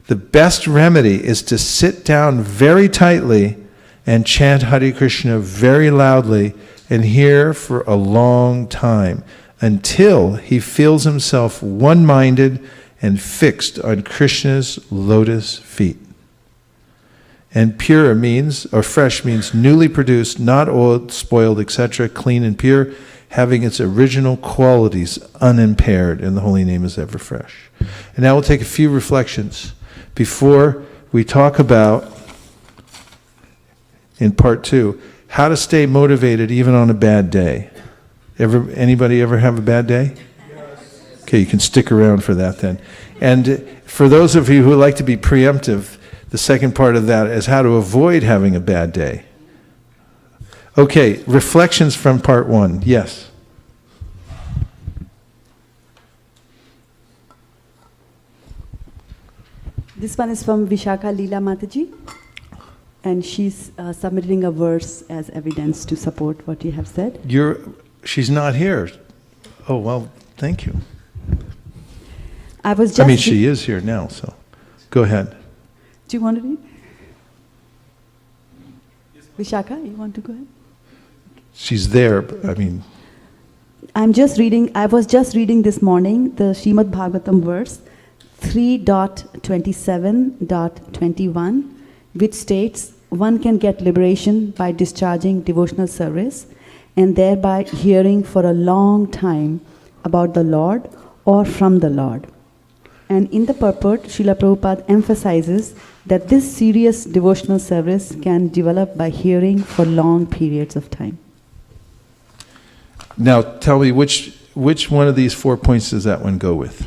the best remedy is to sit down very tightly and chant Hare Krishna very loudly and hear for a long time until he feels himself one-minded and fixed on Krishna's lotus feet. And pure means, or fresh means, newly produced, not old, spoiled, etc., clean and pure, having its original qualities unimpaired, and the holy name is ever fresh. And now we'll take a few reflections before we talk about, in part 2, how to stay motivated even on a bad day. Anybody ever have a bad day? Yes. Okay, you can stick around for that then. And for those of you who like to be preemptive, the second part of that is how to avoid having a bad day. Okay, reflections from part 1. Yes. This one is from Vishaka Leela Mataji, and she's submitting a verse as evidence to support what you have said. She's not here. Oh, well, thank you. She is here now, so go ahead. Do you want to read? Vishaka, you want to go ahead? She's there, but I was just reading this morning the Srimad Bhagavatam verse 3.27.21, which states one can get liberation by discharging devotional service and thereby hearing for a long time about the Lord or from the Lord. And in the purport, Srila Prabhupada emphasizes that this serious devotional service can develop by hearing for long periods of time. Now tell me which one of these 4 points does that one go with?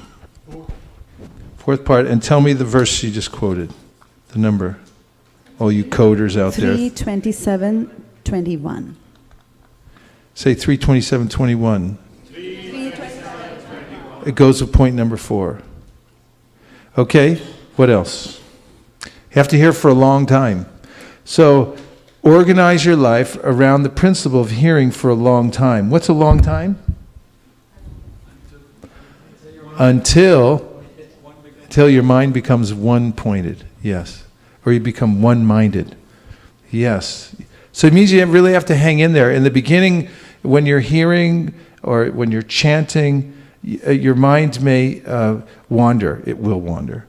Fourth part, and tell me the verse she just quoted, the number. All you coders out there. 3:27:21. Say 3:27:21. It goes with point number 4. Okay, what else? You have to hear for a long time. So organize your life around the principle of hearing for a long time. What's a long time? Until your mind becomes one-pointed. Yes. Or you become one-minded. Yes. So it means you really have to hang in there. In the beginning, when you're hearing or when you're chanting, your mind may wander. It will wander.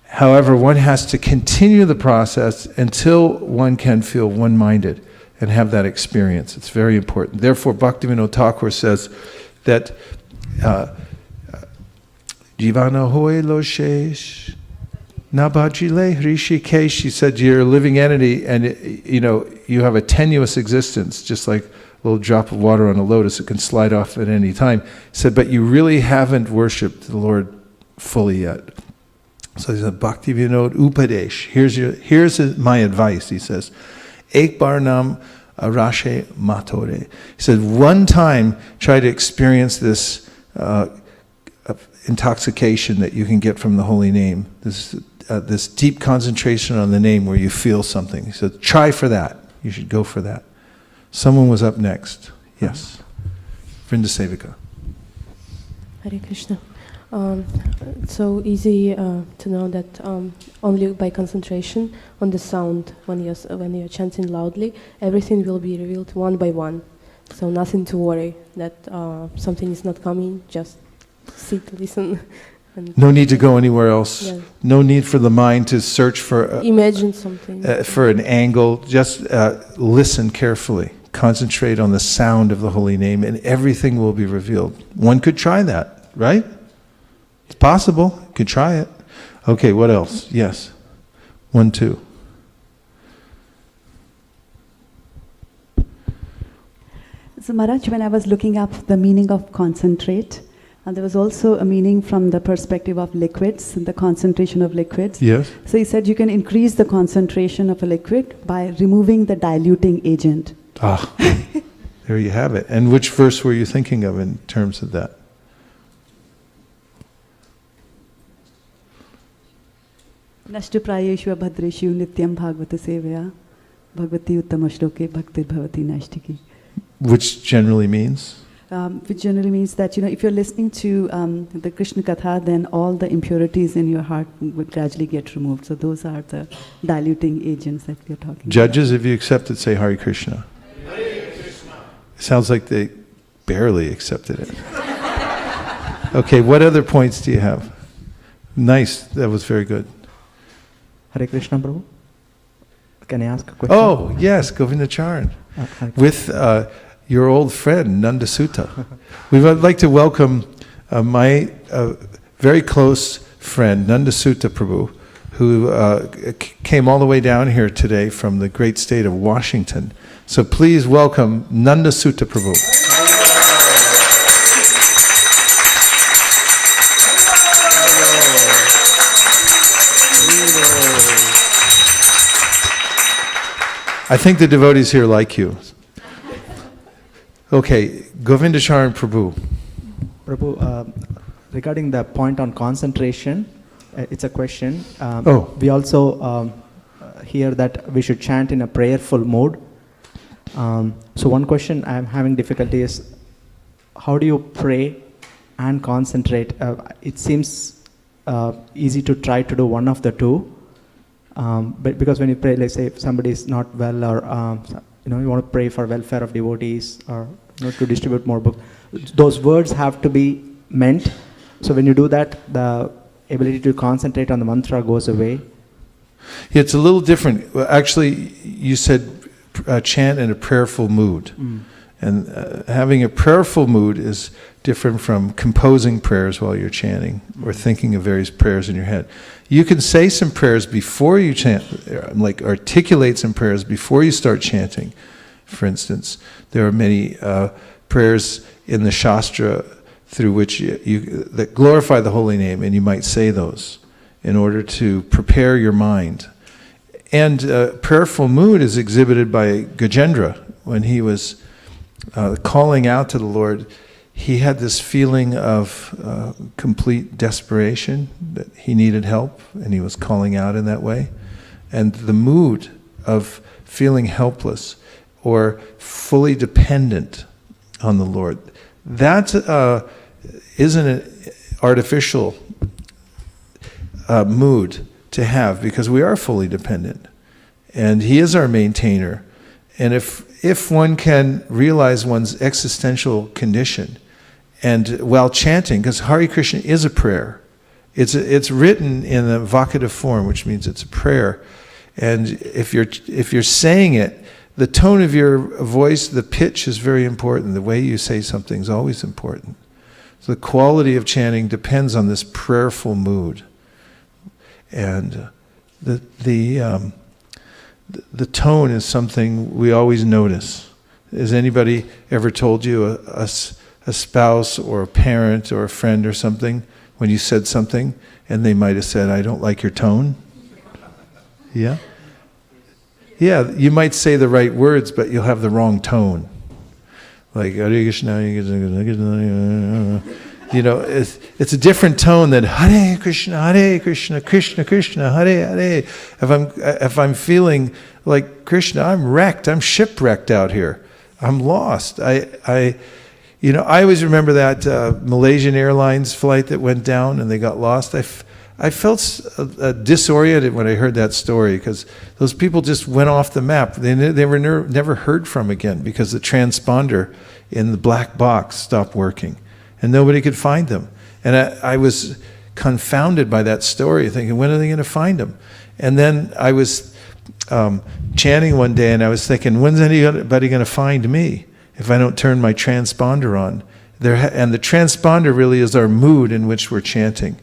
However, one has to continue the process until one can feel one-minded and have that experience. It's very important. Therefore, Bhaktivinoda Thakur says that Jivana hoy lo shesh nabhajile hrishikesh. He said you're a living entity and you have a tenuous existence, just like a little drop of water on a lotus. It can slide off at any time. He said, but you really haven't worshipped the Lord fully yet. So he said, Bhakti Vinod Upadesh. Here's my advice, he says. Ek bar nam arashe matore. He said, one time try to experience this intoxication that you can get from the holy name. This deep concentration on the name where you feel something. He said, try for that. You should go for that. Someone was up next. Yes. Vaisesika. Hare Krishna. It's so easy to know that only by concentration on the sound, when you're chanting loudly, everything will be revealed one by one. So nothing to worry that something is not coming. Just sit, listen. And no need to go anywhere else. Yeah. No need for the mind to search for imagine something for an angle. Just listen carefully. Concentrate on the sound of the holy name, and everything will be revealed. One could try that, right? It's possible. You could try it. Okay, what else? Yes. 1, 2. So Maharaj, when I was looking up the meaning of concentrate, there was also a meaning from the perspective of liquids, the concentration of liquids. Yes. So he said you can increase the concentration of a liquid by removing the diluting agent. Ah, there you have it. And which verse were you thinking of in terms of that? Nashtu prayeshu abhadreshu nityam bhagavata sevaya bhagavati uttama shloke bhaktir bhavati nashtiki. Which generally means? which generally means that, if you're listening to the Krishna Katha, then all the impurities in your heart will gradually get removed. So those are the diluting agents that we are talking about. Judges, if you accept it, say Hare Krishna. Hare Krishna. It sounds like they barely accepted it. Okay, what other points do you have? Nice, that was very good. Hare Krishna, Prabhu. Can I ask a question? Oh, yes, Govindacharan. With your old friend, Nanda Sutta. We would like to welcome my very close friend, Nanda Sutta Prabhu, who came all the way down here today from the great state of Washington. So please welcome Nanda Sutta Prabhu. I think the devotees here like you. Okay, Govindacharan Prabhu. Prabhu, regarding the point on concentration, it's a question. We also hear that we should chant in a prayerful mode. So one question I'm having difficulty is, how do you pray and concentrate? It seems easy to try to do one of the two. But because when you pray, let's say if somebody is not well, or you want to pray for welfare of devotees, or to distribute more books, those words have to be meant. So when you do that, the ability to concentrate on the mantra goes away. It's a little different. Well, actually, you said chant in a prayerful mood. And having a prayerful mood is different from composing prayers while you're chanting or thinking of various prayers in your head. You can say some prayers before you chant, like articulate some prayers before you start chanting. For instance, there are many prayers in the Shastra through which that glorify the holy name, and you might say those in order to prepare your mind. And prayerful mood is exhibited by Gajendra when he was calling out to the Lord. He had this feeling of complete desperation, that he needed help, and he was calling out in that way. And the mood of feeling helpless or fully dependent on the Lord, that isn't an artificial mood to have, because we are fully dependent. And he is our maintainer. And if one can realize one's existential condition, and while chanting, because Hare Krishna is a prayer, it's written in a vocative form, which means it's a prayer. And if you're saying it, the tone of your voice, the pitch is very important. The way you say something is always important. So the quality of chanting depends on this prayerful mood. And the tone is something we always notice. Has anybody ever told you, a spouse or a parent or a friend or something, when you said something, and they might have said, "I don't like your tone"? Yeah? Yeah, you might say the right words, but you'll have the wrong tone. Like, Hare Krishna, it's a different tone than Hare Krishna, Krishna Krishna, Hare Hare. If I'm feeling like Krishna, I'm wrecked, I'm shipwrecked out here. I'm lost. I always remember that Malaysian Airlines flight that went down and they got lost. I felt disoriented when I heard that story, because those people just went off the map. They were never heard from again, because the transponder in the black box stopped working and nobody could find them. And I was confounded by that story, thinking, when are they going to find them? And then I was chanting one day and I was thinking, when's anybody going to find me if I don't turn my transponder on? And the transponder really is our mood in which we're chanting.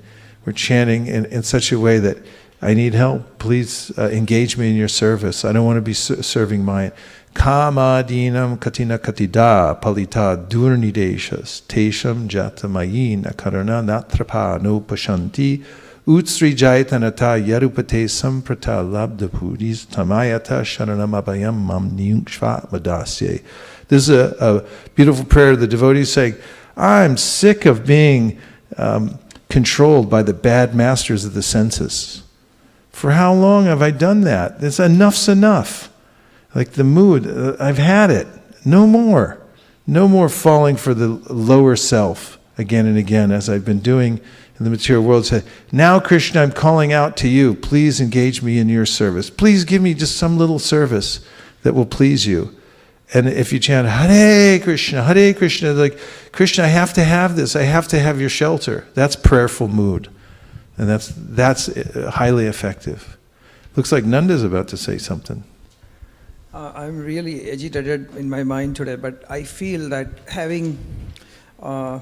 We're chanting in such a way that I need help. Please engage me in your service. I don't want to be serving mine. Kama dinam katina katida palita durnideshas tesham jatamayin akarana natrapa no pashanti utsri jaitanata yarupate samprata labdapudis tamayata sharanamabayam mam niyungshva madasye. This is a beautiful prayer. The devotees saying, I'm sick of being controlled by the bad masters of the senses. For how long have I done that? Enough's enough. Like the mood, I've had it. No more. No more falling for the lower self again and again, as I've been doing in the material world. Say, now Krishna, I'm calling out to you. Please engage me in your service. Please give me just some little service that will please you. And if you chant Hare Krishna, like, Krishna, I have to have this. I have to have your shelter. That's prayerful mood. And that's highly effective. Looks like Nanda's about to say something. I'm really agitated in my mind today, but I feel that having, some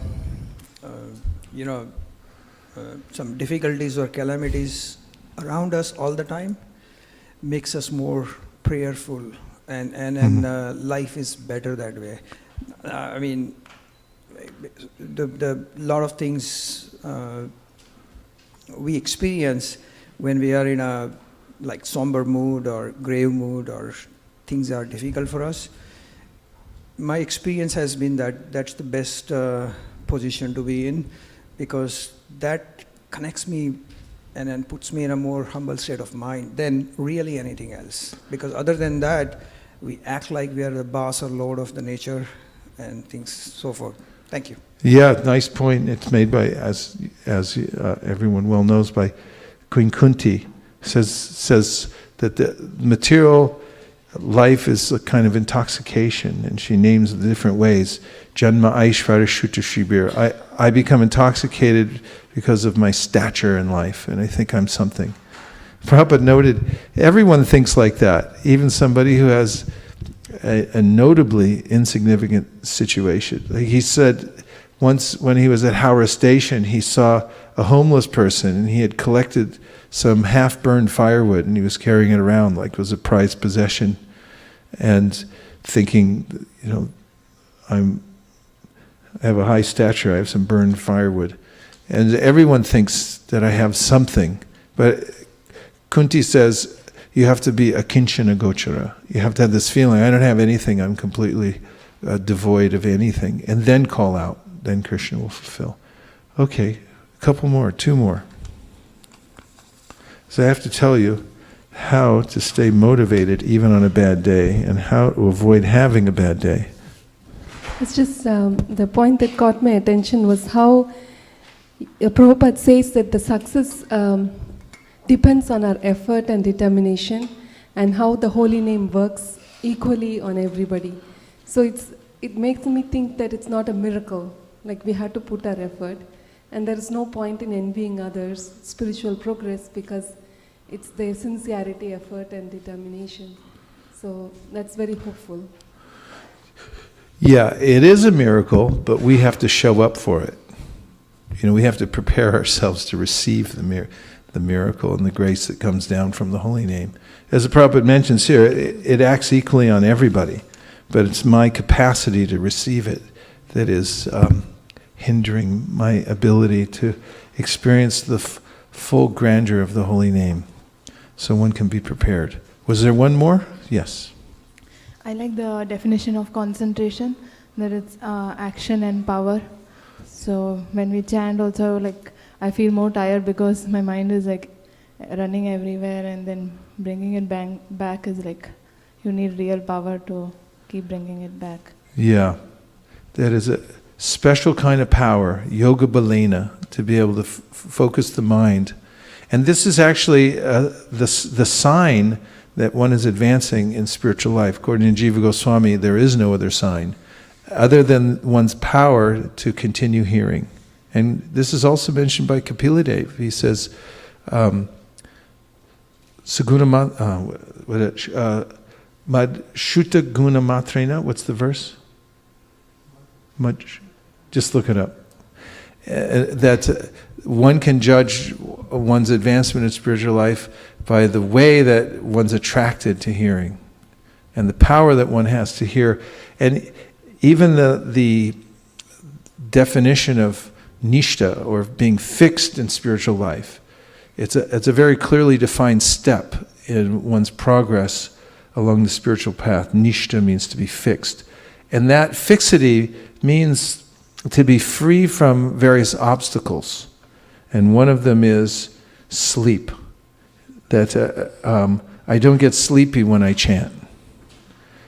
difficulties or calamities around us all the time makes us more prayerful, and life is better that way. I mean, the lot of things we experience when we are in a like somber mood or grave mood, or things are difficult for us. My experience has been that that's the best position to be in, because that connects me and then puts me in a more humble state of mind than really anything else. Because other than that, we act like we are the boss or lord of the nature and things so forth. Thank you. Yeah, nice point. It's made by, as everyone well knows, by Queen Kunti. Says that the material life is a kind of intoxication, and she names the different ways. Janma Aishvara Shuta Shibir. I become intoxicated because of my stature in life, and I think I'm something. Prabhupada noted, everyone thinks like that, even somebody who has a notably insignificant situation. Like he said once when he was at Howrah Station, he saw a homeless person, and he had collected some half-burned firewood, and he was carrying it around like it was a prized possession, and thinking, I have a high stature, I have some burned firewood. And everyone thinks that I have something, but Kunti says, you have to be akinchana gochara. You have to have this feeling, I don't have anything, I'm completely devoid of anything, and then call out, then Krishna will fulfill. Okay, a couple more, two more. So I have to tell you how to stay motivated even on a bad day, and how to avoid having a bad day. It's just the point that caught my attention was how Prabhupada says that the success depends on our effort and determination, and how the holy name works equally on everybody. So it makes me think that it's not a miracle, like we have to put our effort, and there is no point in envying others' spiritual progress, because it's their sincerity, effort and determination. So that's very hopeful. Yeah, it is a miracle, but we have to show up for it. We have to prepare ourselves to receive the miracle and the grace that comes down from the holy name. As the Prabhupada mentions here, it acts equally on everybody, but it's my capacity to receive it that is hindering my ability to experience the full grandeur of the holy name. So one can be prepared. Was there one more? Yes. I like the definition of concentration, that it's action and power. So when we chant also, like, I feel more tired because my mind is like running everywhere, and then bringing it back is like, you need real power to keep bringing it back. Yeah. That is a special kind of power, yoga balena, to be able to focus the mind. And this is actually the sign that one is advancing in spiritual life. According to Jiva Goswami, there is no other sign other than one's power to continue hearing. And this is also mentioned by Kapila Dev. He says, Mad Shuta Guna Matrena, what's the verse? Just look it up. That one can judge one's advancement in spiritual life by the way that one's attracted to hearing, and the power that one has to hear. And even the definition of nishta, or being fixed in spiritual life, it's a very clearly defined step in one's progress along the spiritual path. Nishta means to be fixed. And that fixity means to be free from various obstacles. And one of them is sleep. That I don't get sleepy when I chant,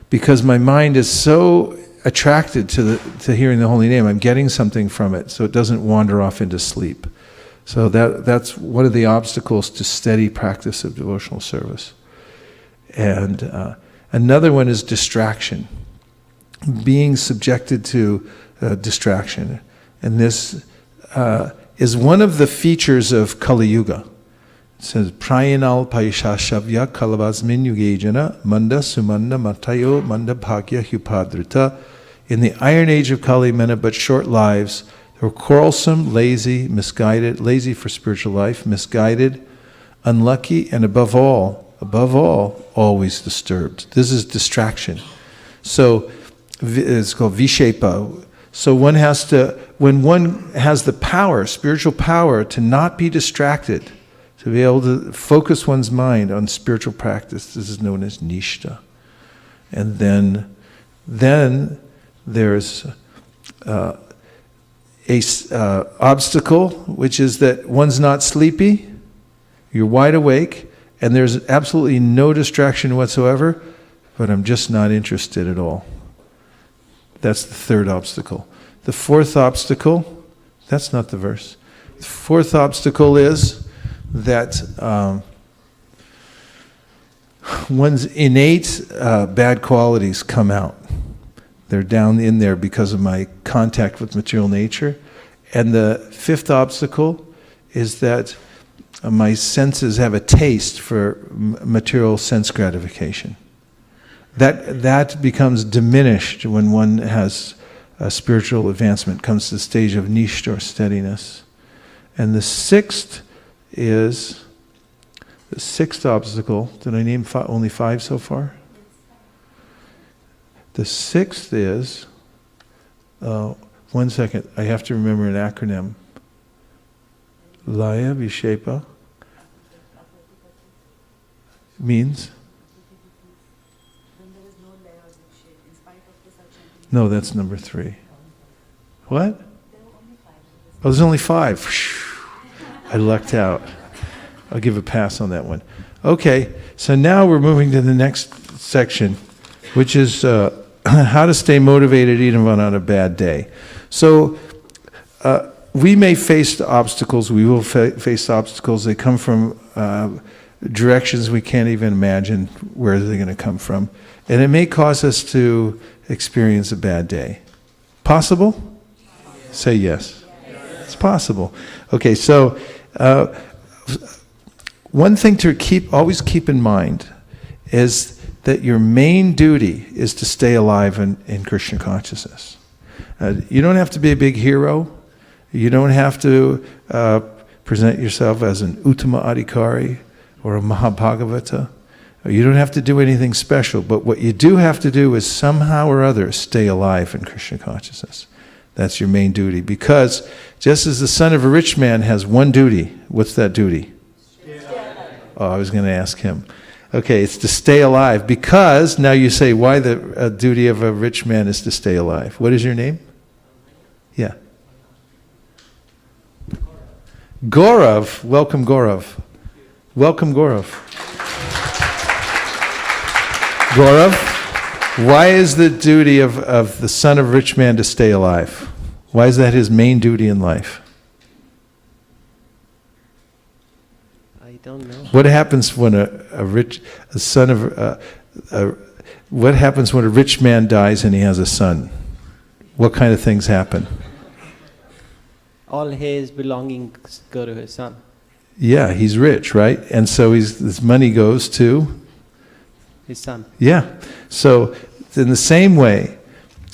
because my mind is so attracted to hearing the holy name. I'm getting something from it, so it doesn't wander off into sleep. So that's one of the obstacles to steady practice of devotional service. And another one is distraction, being subjected to distraction. And this is one of the features of Kali Yuga. It says, Prayanal Paishashavya Kalavasmin Yugejana Manda Sumanda Matayo Manda Bhagya Hupadrita. In the Iron Age of Kali, men have but short lives. They were quarrelsome, lazy, misguided, lazy for spiritual life, misguided, unlucky, and above all, always disturbed. This is distraction. So it's called Vishepa. So one has to, when one has the power, spiritual power, to not be distracted, to be able to focus one's mind on spiritual practice, this is known as Nishta. And then there's a obstacle, which is that one's not sleepy, you're wide awake, and there's absolutely no distraction whatsoever, but I'm just not interested at all. That's the third obstacle. The fourth obstacle, that's not the verse. The fourth obstacle is that one's innate bad qualities come out. They're down in there because of my contact with material nature. And the fifth obstacle is that my senses have a taste for material sense gratification. That becomes diminished when one has a spiritual advancement, comes to the stage of nishta or steadiness. And the sixth obstacle, did I name only five so far? The sixth is, one second, I have to remember an acronym. Laya Vishepa means? No, that's number 3. What? Oh, there's only 5. I lucked out. I'll give a pass on that one. Okay, so now we're moving to the next section, which is how to stay motivated even on a bad day. So we may face obstacles. We will face obstacles. They come from directions we can't even imagine where they're going to come from. And it may cause us to experience a bad day. Possible? Yes. Say yes. Yes. It's possible. Okay, so one thing to always keep in mind is that your main duty is to stay alive in Krishna consciousness. You don't have to be a big hero. You don't have to present yourself as an Uttama Adhikari or a Mahabhagavata. You don't have to do anything special, but what you do have to do is somehow or other stay alive in Krishna consciousness. That's your main duty, because just as the son of a rich man has one duty, what's that duty? Oh, I was going to ask him. Okay, it's to stay alive, because now you say why the duty of a rich man is to stay alive. What is your name? Yeah. Gaurav. Welcome, Gaurav. Welcome, Gaurav. Gaurav, why is the duty of the son of a rich man to stay alive? Why is that his main duty in life? I don't know. What happens when what happens when a rich man dies and he has a son? What kind of things happen? All his belongings go to his son. Yeah, he's rich, right? And so his money goes to his son. Yeah. So in the same way,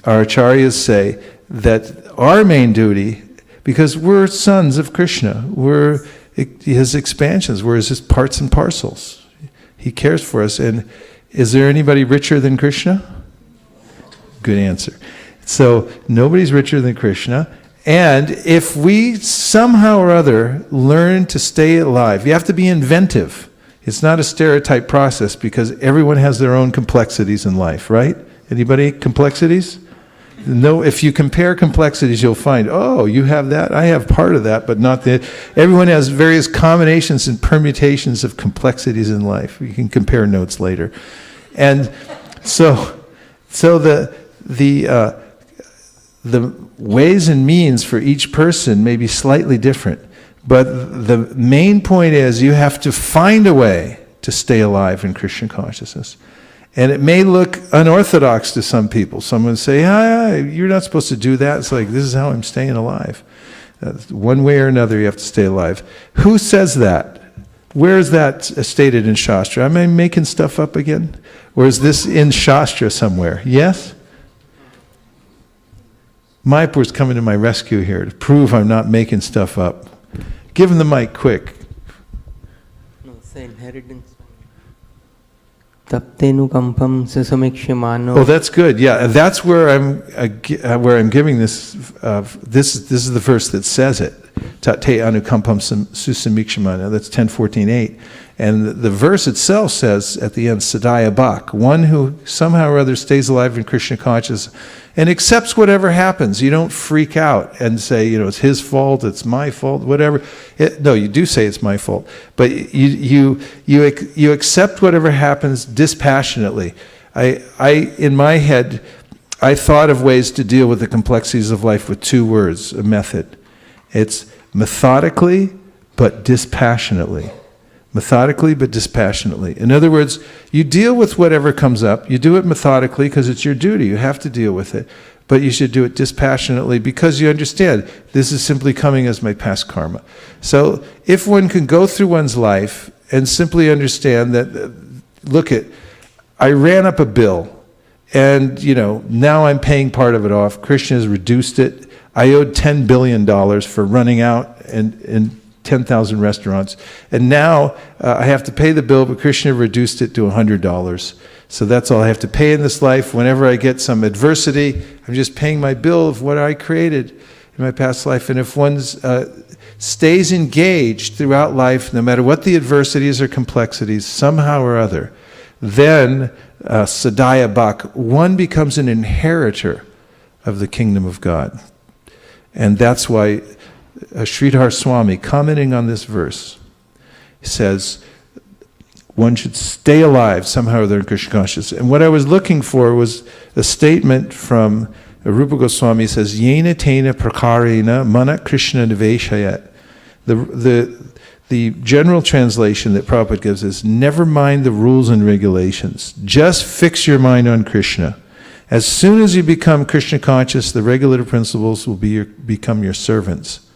our acharyas say that our main duty, because we're sons of Krishna, we're his expansions, we're his parts and parcels. He cares for us. And is there anybody richer than Krishna? Good answer. So nobody's richer than Krishna. And if we somehow or other learn to stay alive, you have to be inventive. It's not a stereotype process, because everyone has their own complexities in life, right? Anybody complexities? No, if you compare complexities, you'll find, oh, you have that, I have part of that, but not the. Everyone has various combinations and permutations of complexities in life. You can compare notes later. And so the ways and means for each person may be slightly different, but the main point is you have to find a way to stay alive in Krishna consciousness. And it may look unorthodox to some people. Someone say, you're not supposed to do that. It's like, this is how I'm staying alive. One way or another, you have to stay alive. Who says that? Where is that stated in Shastra? Am I making stuff up again? Or is this in Shastra somewhere? Yes? Mayapur's coming to my rescue here to prove I'm not making stuff up. Give him the mic, quick. No, it's the inheritance. Taptenu kampam susamikshimano. Oh, that's good. Yeah, that's where I'm giving this. This is the verse that says it. Tate anukampam susamikshimano. That's 10:14:8, and the verse itself says at the end, Sadaya Bhak, one who somehow or other stays alive in Krishna consciousness and accepts whatever happens. You don't freak out and say, it's his fault, it's my fault, whatever. No, you do say it's my fault, but you accept whatever happens dispassionately. I in my head, I thought of ways to deal with the complexities of life with 2 words, a method. It's methodically, but dispassionately. Methodically, but dispassionately. In other words, you deal with whatever comes up. You do it methodically because it's your duty. You have to deal with it. But you should do it dispassionately because you understand this is simply coming as my past karma. So if one can go through one's life and simply understand that, I ran up a bill and, now I'm paying part of it off. Krishna has reduced it. I owed $10 billion for running out and 10,000 restaurants. And now I have to pay the bill, but Krishna reduced it to $100. So that's all I have to pay in this life. Whenever I get some adversity, I'm just paying my bill of what I created in my past life. And if one stays engaged throughout life, no matter what the adversities or complexities, somehow or other, then Sadaya Bhak, one becomes an inheritor of the kingdom of God. And that's why Sridhar Swami, commenting on this verse, says one should stay alive somehow or other in Krishna consciousness. And what I was looking for was a statement from Rupa Goswami. Says, Yena tena prakarena mana Krishna niveshayat. The general translation that Prabhupada gives is, never mind the rules and regulations. Just fix your mind on Krishna. As soon as you become Krishna conscious, the regulative principles will become your servants.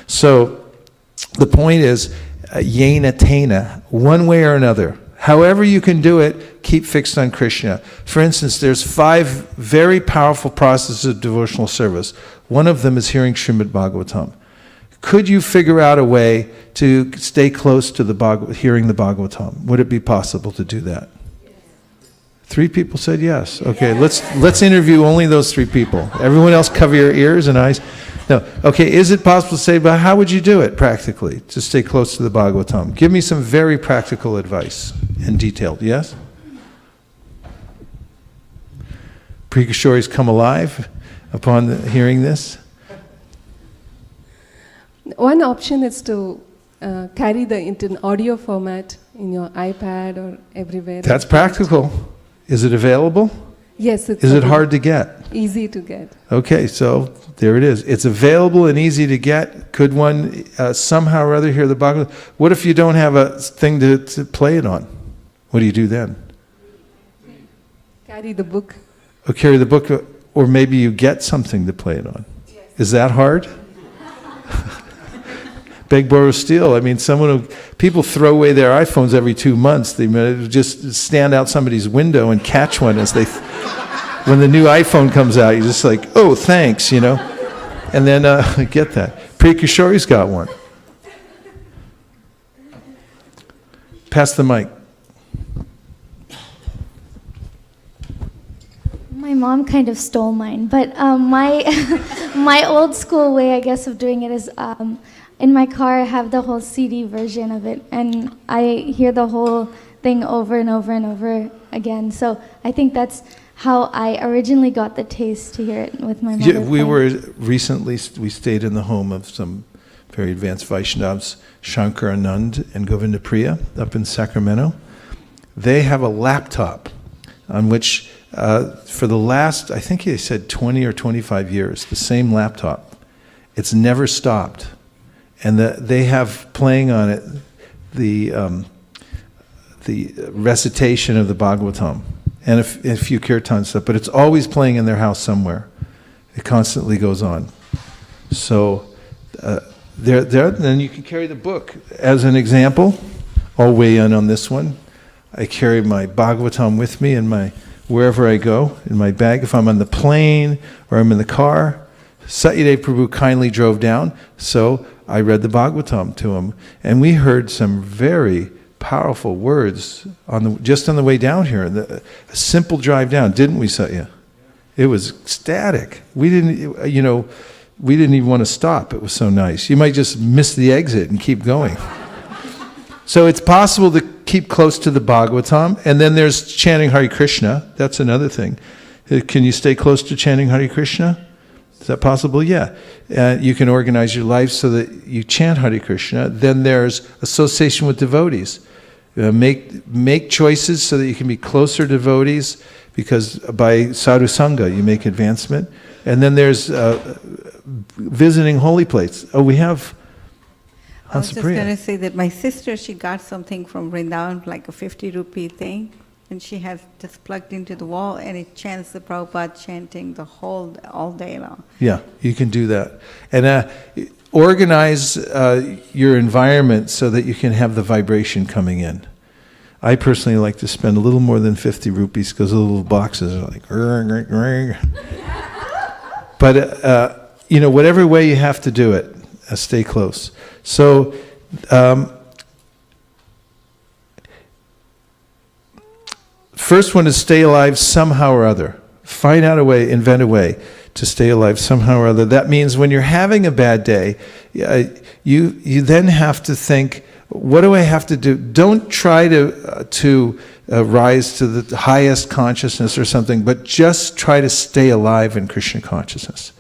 So the point is, yena tena, one way or another. However you can do it, keep fixed on Krishna. For instance, there's 5 very powerful processes of devotional service. One of them is hearing Srimad Bhagavatam. Could you figure out a way to stay close to hearing the Bhagavatam? Would it be possible to do that? 3 people said yes. Okay, let's interview only those 3 people. Everyone else cover your ears and eyes. No. Okay, is it possible to say, but how would you do it practically to stay close to the Bhagavatam? Give me some very practical advice and detailed, yes? Pre-Kishoris come alive upon hearing this? One option is to carry into an audio format in your iPad or everywhere. That's practical. Is it available? Yes. Is it hard to get? Easy to get. Okay, so there it is. It's available and easy to get. Could one somehow or other hear the Bhagavatam? What if you don't have a thing to play it on? What do you do then? Carry the book. Or carry the book, or maybe you get something to play it on. Yes. Is that hard? Beg, borrow, steal. I mean, people throw away their iPhones every 2 months. They just stand out somebody's window and catch one as when the new iPhone comes out, you're just like, oh, thanks, and then get that. Priya Kishori's got one. Pass the mic. My mom kind of stole mine, but my old school way, I guess, of doing it is in my car I have the whole CD version of it, and I hear the whole thing over and over and over again. So I think that's how I originally got the taste to hear it with my mother. Yeah, we stayed in the home of some very advanced Vaishnavas, Shankar Anand and Govinda Priya up in Sacramento. They have a laptop on which for the last, I think he said 20 or 25 years, the same laptop. It's never stopped. And they have playing on it the recitation of the Bhagavatam and a few kirtan stuff, but it's always playing in their house somewhere. It constantly goes on. So then you can carry the book. As an example, I'll weigh in on this one. I carry my Bhagavatam with me wherever I go, in my bag. If I'm on the plane or I'm in the car, Satyadev Prabhu kindly drove down, so I read the Bhagavatam to him. And we heard some very powerful words just on the way down here. A simple drive down, didn't we, Satya? It was ecstatic. We didn't even want to stop. It was so nice. You might just miss the exit and keep going. So it's possible to keep close to the Bhagavatam. And then there's chanting Hare Krishna. That's another thing. Can you stay close to chanting Hare Krishna? Is that possible? Yeah. You can organize your life so that you chant Hare Krishna. Then there's association with devotees. Make choices so that you can be closer to devotees, because by sadhu sangha you make advancement. And then there's visiting holy places. Oh, we have I was just going to say that my sister, she got something from Vrindavan, like a 50 rupee thing, and she has just plugged into the wall, and it chants the Prabhupada chanting all day long. Yeah, you can do that. And organize your environment so that you can have the vibration coming in. I personally like to spend a little more than 50 rupees because the little boxes are like, but whatever way you have to do it, stay close. So, first one is stay alive somehow or other. Find out a way, invent a way to stay alive somehow or other. That means when you're having a bad day, you then have to think, what do I have to do? Don't try to rise to the highest consciousness or something, but just try to stay alive in Krishna consciousness.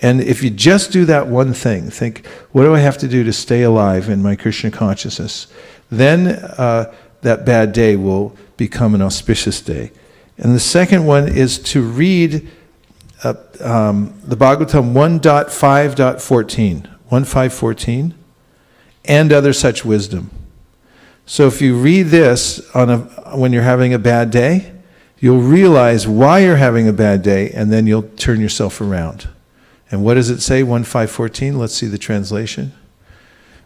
And if you just do that one thing, think, what do I have to do to stay alive in my Krishna consciousness? Then that bad day will become an auspicious day. And the second one is to read the Bhagavatam 1.5.14, 1.5.14, and other such wisdom. So if you read this when you're having a bad day, you'll realize why you're having a bad day, and then you'll turn yourself around. And what does it say, 1.5.14? Let's see the translation.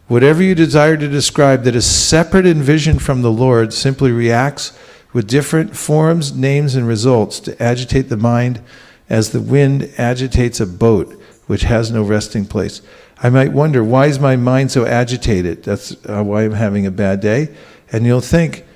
Whatever you desire to describe that is separate in vision from the Lord simply reacts with different forms, names, and results to agitate the mind as the wind agitates a boat which has no resting place. I might wonder, why is my mind so agitated? That's why I'm having a bad day. And you'll think,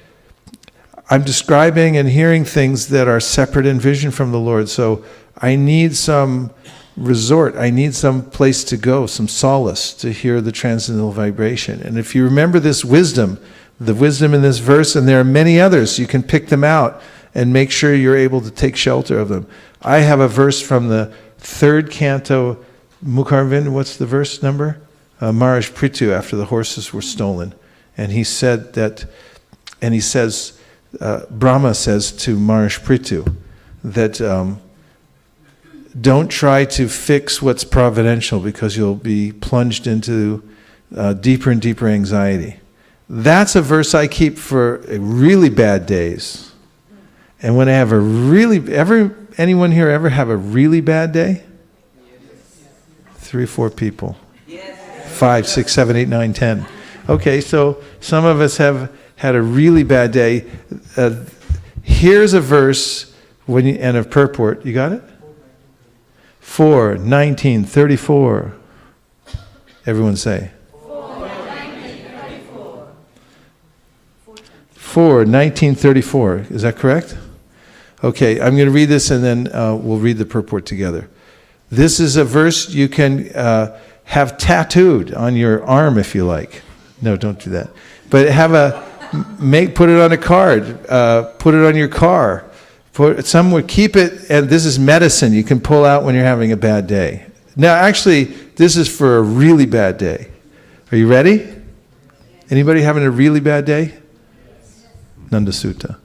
I'm describing and hearing things that are separate in vision from the Lord, so I need some resort, I need some place to go, some solace to hear the transcendental vibration. And if you remember this wisdom, the wisdom in this verse, and there are many others, you can pick them out and make sure you're able to take shelter of them. I have a verse from the 3rd canto, Mukharvind, what's the verse number? Maharaj Prithu, after the horses were stolen. And he said that, and he says, Brahma says to Maharaj Prithu that don't try to fix what's providential because you'll be plunged into deeper and deeper anxiety. That's a verse I keep for really bad days. And when I have anyone here ever have a really bad day? 3 or 4 people. 5, 6, 7, 8, 9, 10. Okay, so some of us have had a really bad day. Here's a verse and a purport. You got it? 4:19:34. Everyone say. 4:19:34. Is that correct? Okay, I'm going to read this and then we'll read the purport together. This is a verse you can have tattooed on your arm if you like. No, don't do that. But put it on a card. Put it on your car. Put it somewhere. Keep it. And this is medicine you can pull out when you're having a bad day. Now, actually, this is for a really bad day. Are you ready? Anybody having a really bad day? Nanda Sutta.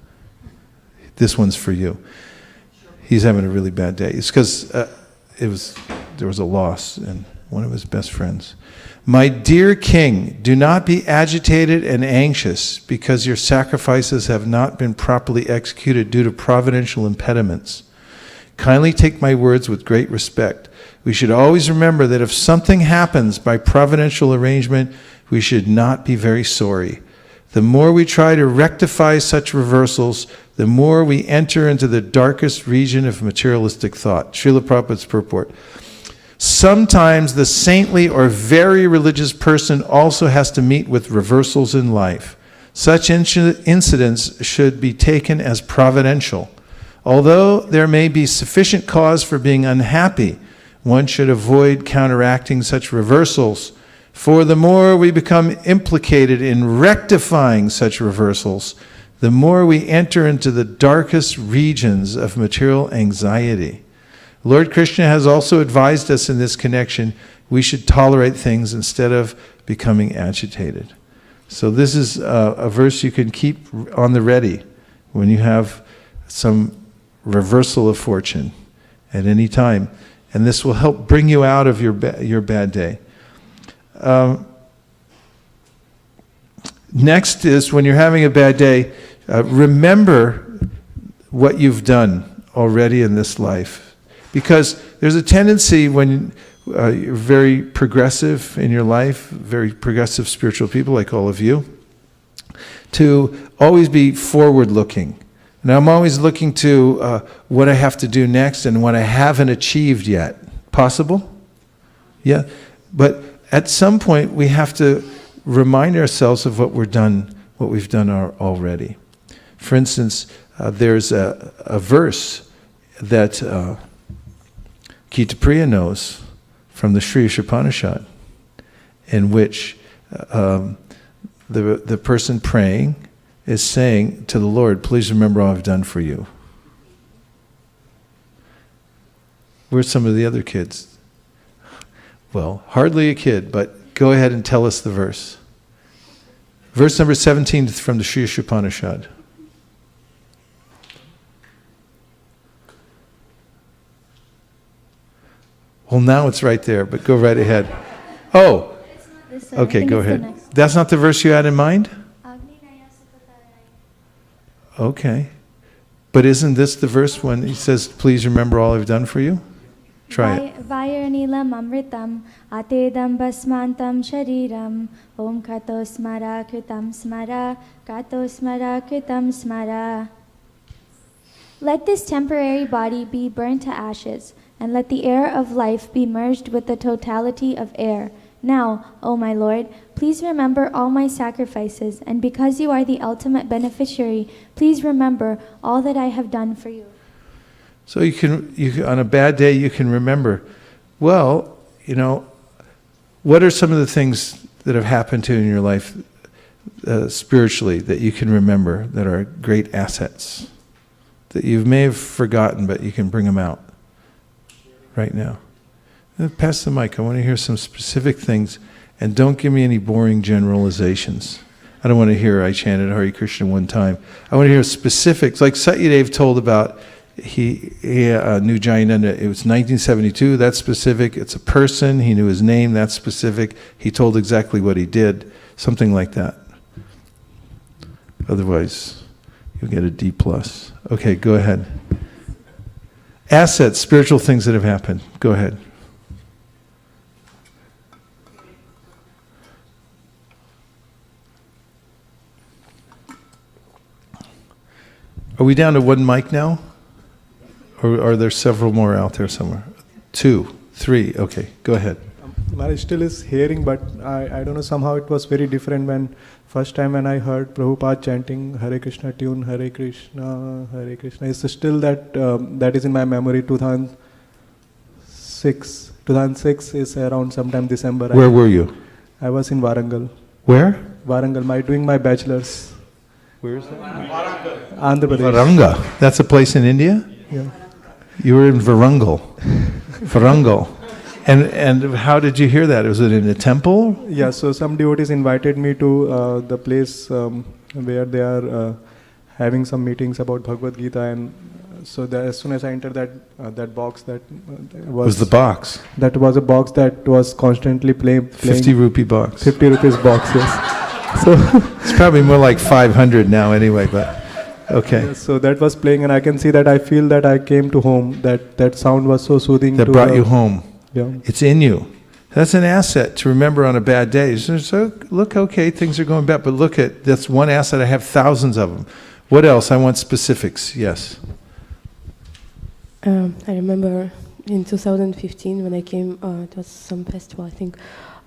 This one's for you. he's having a really bad day. It's because there was a loss in one of his best friends. My dear king, do not be agitated and anxious because your sacrifices have not been properly executed due to providential impediments. Kindly take my words with great respect. We should always remember that if something happens by providential arrangement, we should not be very sorry. The more we try to rectify such reversals, the more we enter into the darkest region of materialistic thought. Srila Prabhupada's purport. Sometimes the saintly or very religious person also has to meet with reversals in life. Such incidents should be taken as providential. Although there may be sufficient cause for being unhappy, one should avoid counteracting such reversals. For the more we become implicated in rectifying such reversals, the more we enter into the darkest regions of material anxiety. Lord Krishna has also advised us in this connection, we should tolerate things instead of becoming agitated. So this is a verse you can keep on the ready when you have some reversal of fortune at any time. And this will help bring you out of your bad day. Next is, when you're having a bad day, remember what you've done already in this life. Because there's a tendency when you're very progressive in your life, very progressive spiritual people like all of you, to always be forward-looking. And I'm always looking to what I have to do next and what I haven't achieved yet. Possible? Yeah. But at some point, we have to remind ourselves of what we've done already. For instance, there's a verse that Gita-priya knows from the Sri Upanishad, in which the person praying is saying to the Lord, please remember all I've done for you. Where's some of the other kids? Well, hardly a kid, but go ahead and tell us the verse. Verse number 17 from the Sri Upanishad. Well, now it's right there, but go right ahead. Oh, okay, go ahead. That's not the verse you had in mind? Okay. But isn't this the verse when he says, please remember all I've done for you? Try it. Vayarnilam amritam atedam basmantam shariram om kato smara kritam smara kato smara kritam smara. Let this temporary body be burned to ashes, and let the air of life be merged with the totality of air. Now, O my Lord, please remember all my sacrifices, and because you are the ultimate beneficiary, please remember all that I have done for you. So you can on a bad day, you can remember, well, what are some of the things that have happened to you in your life spiritually that you can remember that are great assets that you may have forgotten, but you can bring them out right now. Pass the mic. I want to hear some specific things, and don't give me any boring generalizations. I don't want to hear I chanted Hare Krishna one time. I want to hear specifics, like Satyadev told about he knew Jayananda. It was 1972, that's specific. It's a person, he knew his name, that's specific. He told exactly what he did, something like that. Otherwise, you'll get a D+. Okay, go ahead. Assets, spiritual things that have happened. Go ahead. Are we down to one mic now? Or are there several more out there somewhere? 2, 3, okay, go ahead. I still is hearing, but I don't know, somehow it was very different when first time when I heard Prabhupada chanting Hare Krishna tune, Hare Krishna, Hare Krishna. It's still that is in my memory, 2006. 2006 is around sometime December. Where were you? I was in Warangal. Where? Warangal, doing my bachelor's. Where is that? Andhra Pradesh. Varanga. That's a place in India? Yeah. You were in Varangal. Varangal. And how did you hear that? Was it in a temple? Yeah, so some devotees invited me to the place where they are having some meetings about Bhagavad Gita, and So as soon as I entered that box, that Was the box? That was a box that was constantly playing. 50 rupee box. 50 rupees box, yes. So it's probably more like 500 now anyway, but okay. yes, so that was playing, and I can see that I feel that I came to home. That sound was so soothing. That brought you home. Yeah. It's in you. That's an asset to remember on a bad day. So look, okay, things are going bad, but look at, that's one asset. I have thousands of them. What else? I want specifics. Yes. I remember in 2015 when I came, it was some festival, I think,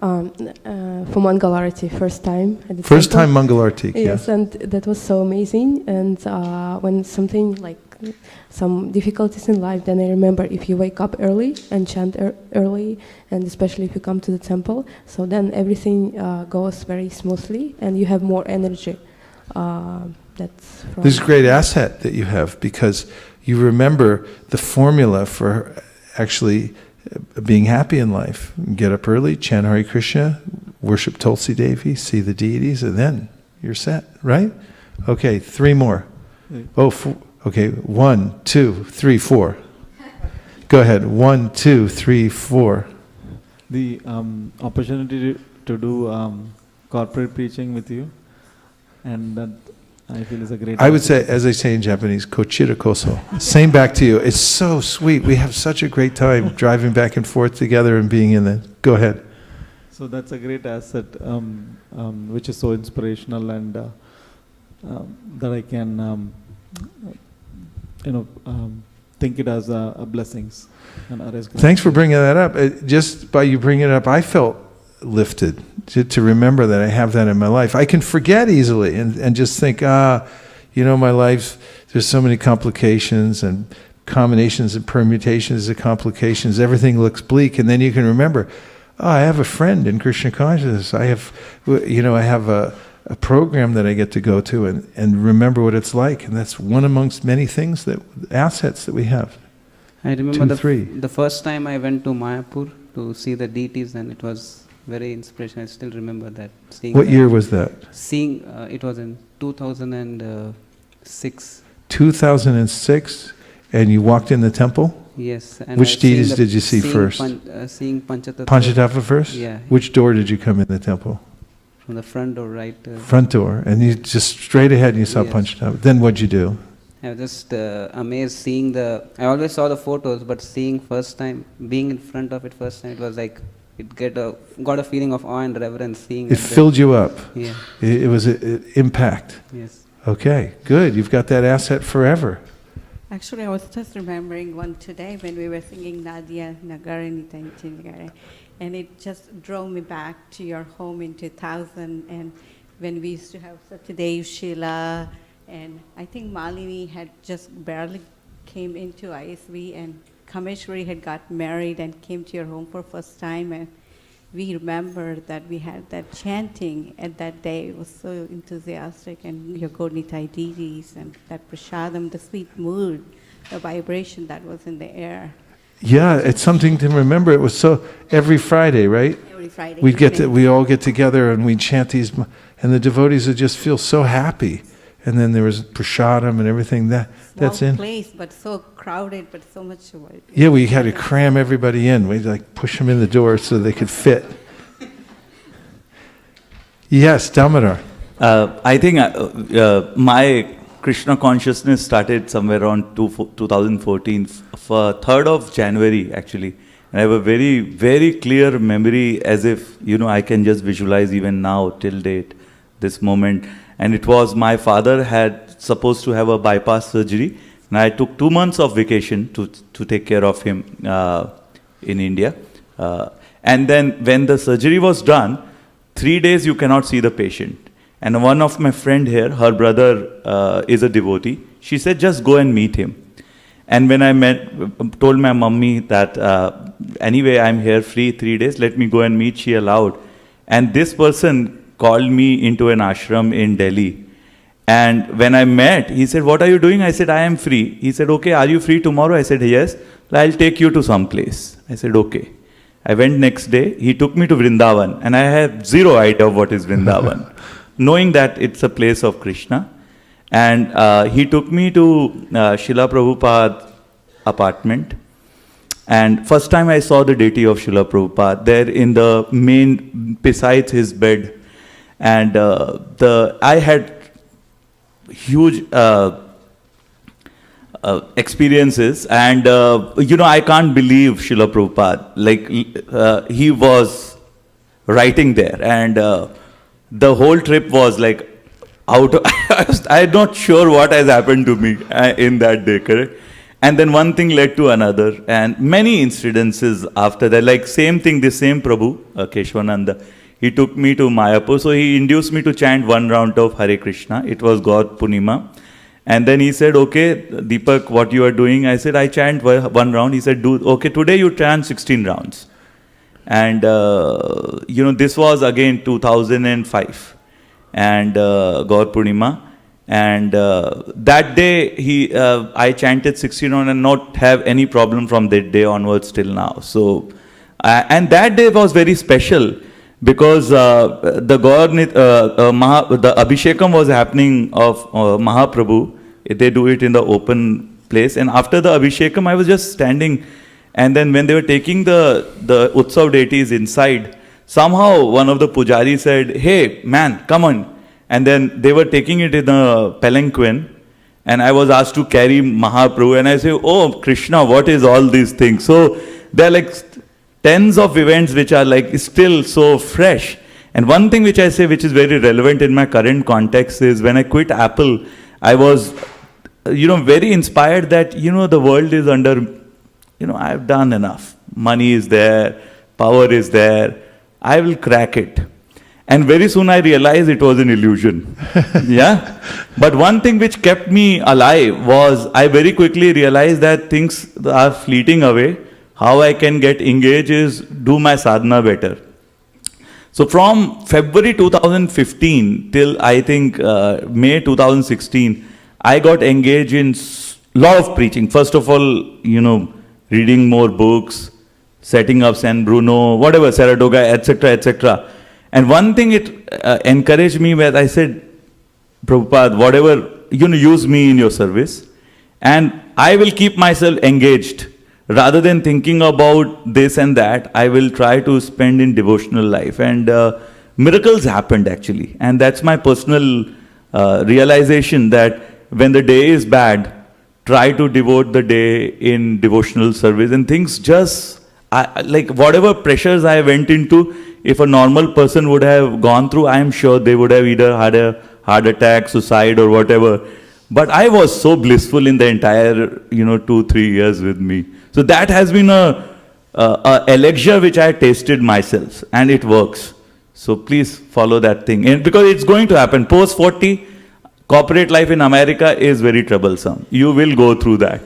for Mangalarti, first time. At the First temple. time Mangalarti, yes, yeah. and that was so amazing. And when something like some difficulties in life, then I remember if you wake up early and chant early, and especially if you come to the temple, so then everything goes very smoothly and you have more energy. That's from This is a great asset that you have because you remember the formula for actually being happy in life. Get up early, chant Hare Krishna, worship Tulsi Devi, see the deities, and then you're set, right? Okay, 3 more. Okay, 1, 2, 3, 4. Go ahead, 1, 2, 3, 4. The opportunity to do corporate preaching with you, and that I feel is a great. I would say, as I say in Japanese, kochira koso. Same back to you. It's so sweet. We have such a great time driving back and forth together and being in the. Go ahead. So that's a great asset, which is so inspirational, and that I can, think it as a blessings. And Thanks for bringing that up. Just by you bringing it up, I felt lifted to remember that I have that in my life. I can forget easily and just think, my life, there's so many complications and combinations and permutations of complications. Everything looks bleak, and then you can remember, I have a friend in Krishna consciousness. I have a program that I get to go to and remember what it's like, and that's one amongst many things assets that we have. I remember 2, the first time I went to Mayapur to see the deities, and it was very inspirational. I still remember that. What year was that? It was in 2006. 2006, and you walked in the temple? Yes. And Which deities did you see first? Seeing Panchatattva. Panchatattva first? Yeah. Which door did you come in the temple? From the front door, right? Front door, and you just straight ahead and you saw Yes. Panchatattva. Then what'd you do? I was just amazed seeing I always saw the photos, but seeing first time, being in front of it first time, it was like, got a feeling of awe and reverence seeing It filled you up. Yeah. It was an impact. Yes. Okay, good. You've got that asset forever. Actually, I was just remembering one today when we were singing Nadia Nagare Nigare, and it just drove me back to your home in 2000, and when we used to have Satyadev Sheila, and I think Malini had just barely came into ISV, and Kameshwari had got married and came to your home for first time, and we remember that we had that chanting at that day. It was so enthusiastic, and your Godnitai deities and that prasadam, the sweet mood, the vibration that was in the air. Yeah, it's something to remember. It was so every Friday, right? Every Friday. We all get together and we chant these, and the devotees would just feel so happy. And then there was prasadam and everything that's in. Small place, but so crowded, but so much. Yeah, we had to cram everybody in. We'd push them in the door so they could fit. Yes, Damodar. I think my Krishna consciousness started somewhere around 2014, 3rd of January actually. And I have a very, very clear memory, as if, I can just visualize even now till date, this moment. And it was my father had supposed to have a bypass surgery, and I took 2 months of vacation to take care of him in India. And then when the surgery was done, 3 days you cannot see the patient. And one of my friend here, her brother is a devotee. She said, just go and meet him. And when I told my mummy that anyway I'm here free 3 days, let me go and meet, she allowed. And this person called me into an ashram in Delhi. And when I met, he said, what are you doing? I said, I am free. He said, okay, are you free tomorrow? I said, yes. I'll take you to some place. I said, okay. I went next day. He took me to Vrindavan, and I had zero idea of what is Vrindavan, knowing that it's a place of Krishna. And he took me to Srila Prabhupada's apartment. And first time I saw the deity of Srila Prabhupada there in the main, besides his bed. And I had huge experiences, and I can't believe Srila Prabhupada. Like he was writing there, and the whole trip was like out. I'm not sure what has happened to me in that day, correct? And then one thing led to another, and many incidences after that. Like same thing, the same Prabhu, Keshwananda, he took me to Mayapur. So he induced me to chant one round of Hare Krishna. It was God Punima. And then he said, okay, Deepak, what you are doing? I said, I chant one round. He said, okay, today you chant 16 rounds. And, this was again 2005. And God Purnima. And that day, I chanted 16 rounds and not have any problem from that day onwards till now. So, and that day was very special because the Abhishekam was happening of Mahaprabhu. They do it in the open place. And after the Abhishekam, I was just standing. And then when they were taking the Utsav deities inside, somehow one of the pujaris said, hey, man, come on. And then they were taking it in a palanquin. And I was asked to carry Mahaprabhu. And I say, oh, Krishna, what is all these things? So there are like tens of events which are like still so fresh. And one thing which I say which is very relevant in my current context is when I quit Apple, I was, very inspired that, the world is under, I've done enough. Money is there, power is there. I will crack it. And very soon I realized it was an illusion. Yeah. But one thing which kept me alive was I very quickly realized that things are fleeting away. How I can get engaged is do my sadhana better. So from February 2015 till I think May 2016, I got engaged in lot of preaching. First of all, reading more books, setting up San Bruno, whatever, Saratoga, etc., etc. And one thing it encouraged me where I said, Prabhupada, whatever, use me in your service. And I will keep myself engaged. Rather than thinking about this and that, I will try to spend in devotional life. And miracles happened actually. And that's my personal realization that when the day is bad, try to devote the day in devotional service. And things just, like whatever pressures I went into, if a normal person would have gone through, I am sure they would have either had a heart attack, suicide or whatever. But I was so blissful in the entire, 2-3 years with me. So that has been a elixir which I tasted myself, and it works. So please follow that thing. And because it's going to happen. Post 40, corporate life in America is very troublesome. You will go through that.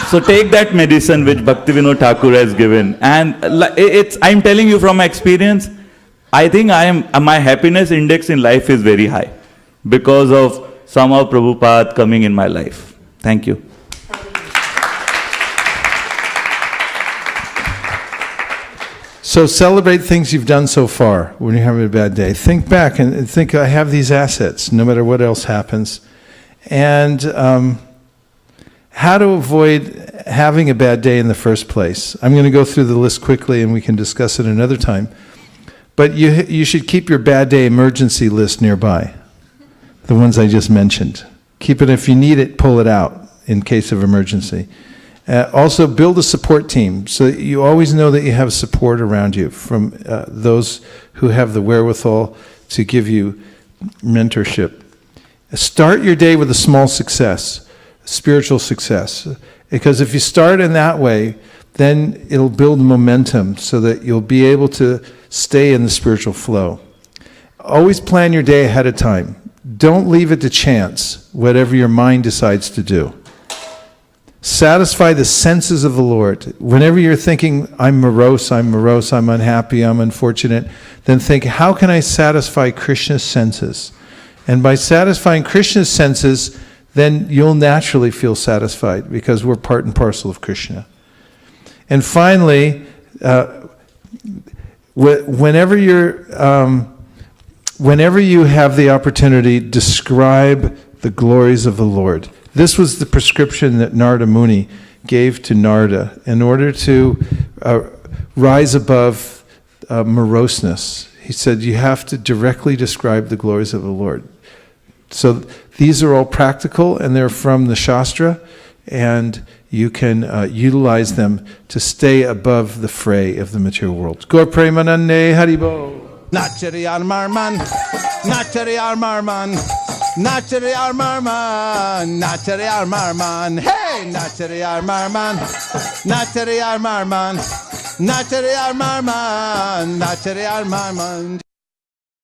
So take that medicine which Bhaktivinoda Thakur has given. And I'm telling you from experience, I think my happiness index in life is very high because of somehow Prabhupada coming in my life. Thank you. So celebrate things you've done so far when you're having a bad day. Think back and think, I have these assets, no matter what else happens. And how to avoid having a bad day in the first place. I'm going to go through the list quickly and we can discuss it another time. But you should keep your bad day emergency list nearby. The ones I just mentioned. Keep it, if you need it, pull it out in case of emergency. Also, build a support team so that you always know that you have support around you from those who have the wherewithal to give you mentorship. Start your day with a small success, spiritual success. Because if you start in that way, then it'll build momentum so that you'll be able to stay in the spiritual flow. Always plan your day ahead of time. Don't leave it to chance, whatever your mind decides to do. Satisfy the senses of the Lord. Whenever you're thinking, I'm morose, I'm unhappy, I'm unfortunate, then think, how can I satisfy Krishna's senses? And by satisfying Krishna's senses, then you'll naturally feel satisfied because we're part and parcel of Krishna. And finally, whenever you're whenever you have the opportunity, describe the glories of the Lord. This was the prescription that Narada Muni gave to Narada in order to rise above moroseness. He said, you have to directly describe the glories of the Lord. So these are all practical, and they're from the Shastra, and you can utilize them to stay above the fray of the material world. Gaur Premanande Haribo. Nachari Armarman, Nachari Armarman, Nachari Armarman, Nachari Armarman, hey, Nachari Armarman, Nachari Armarman, Nachari Armarman, Nachari Armarman.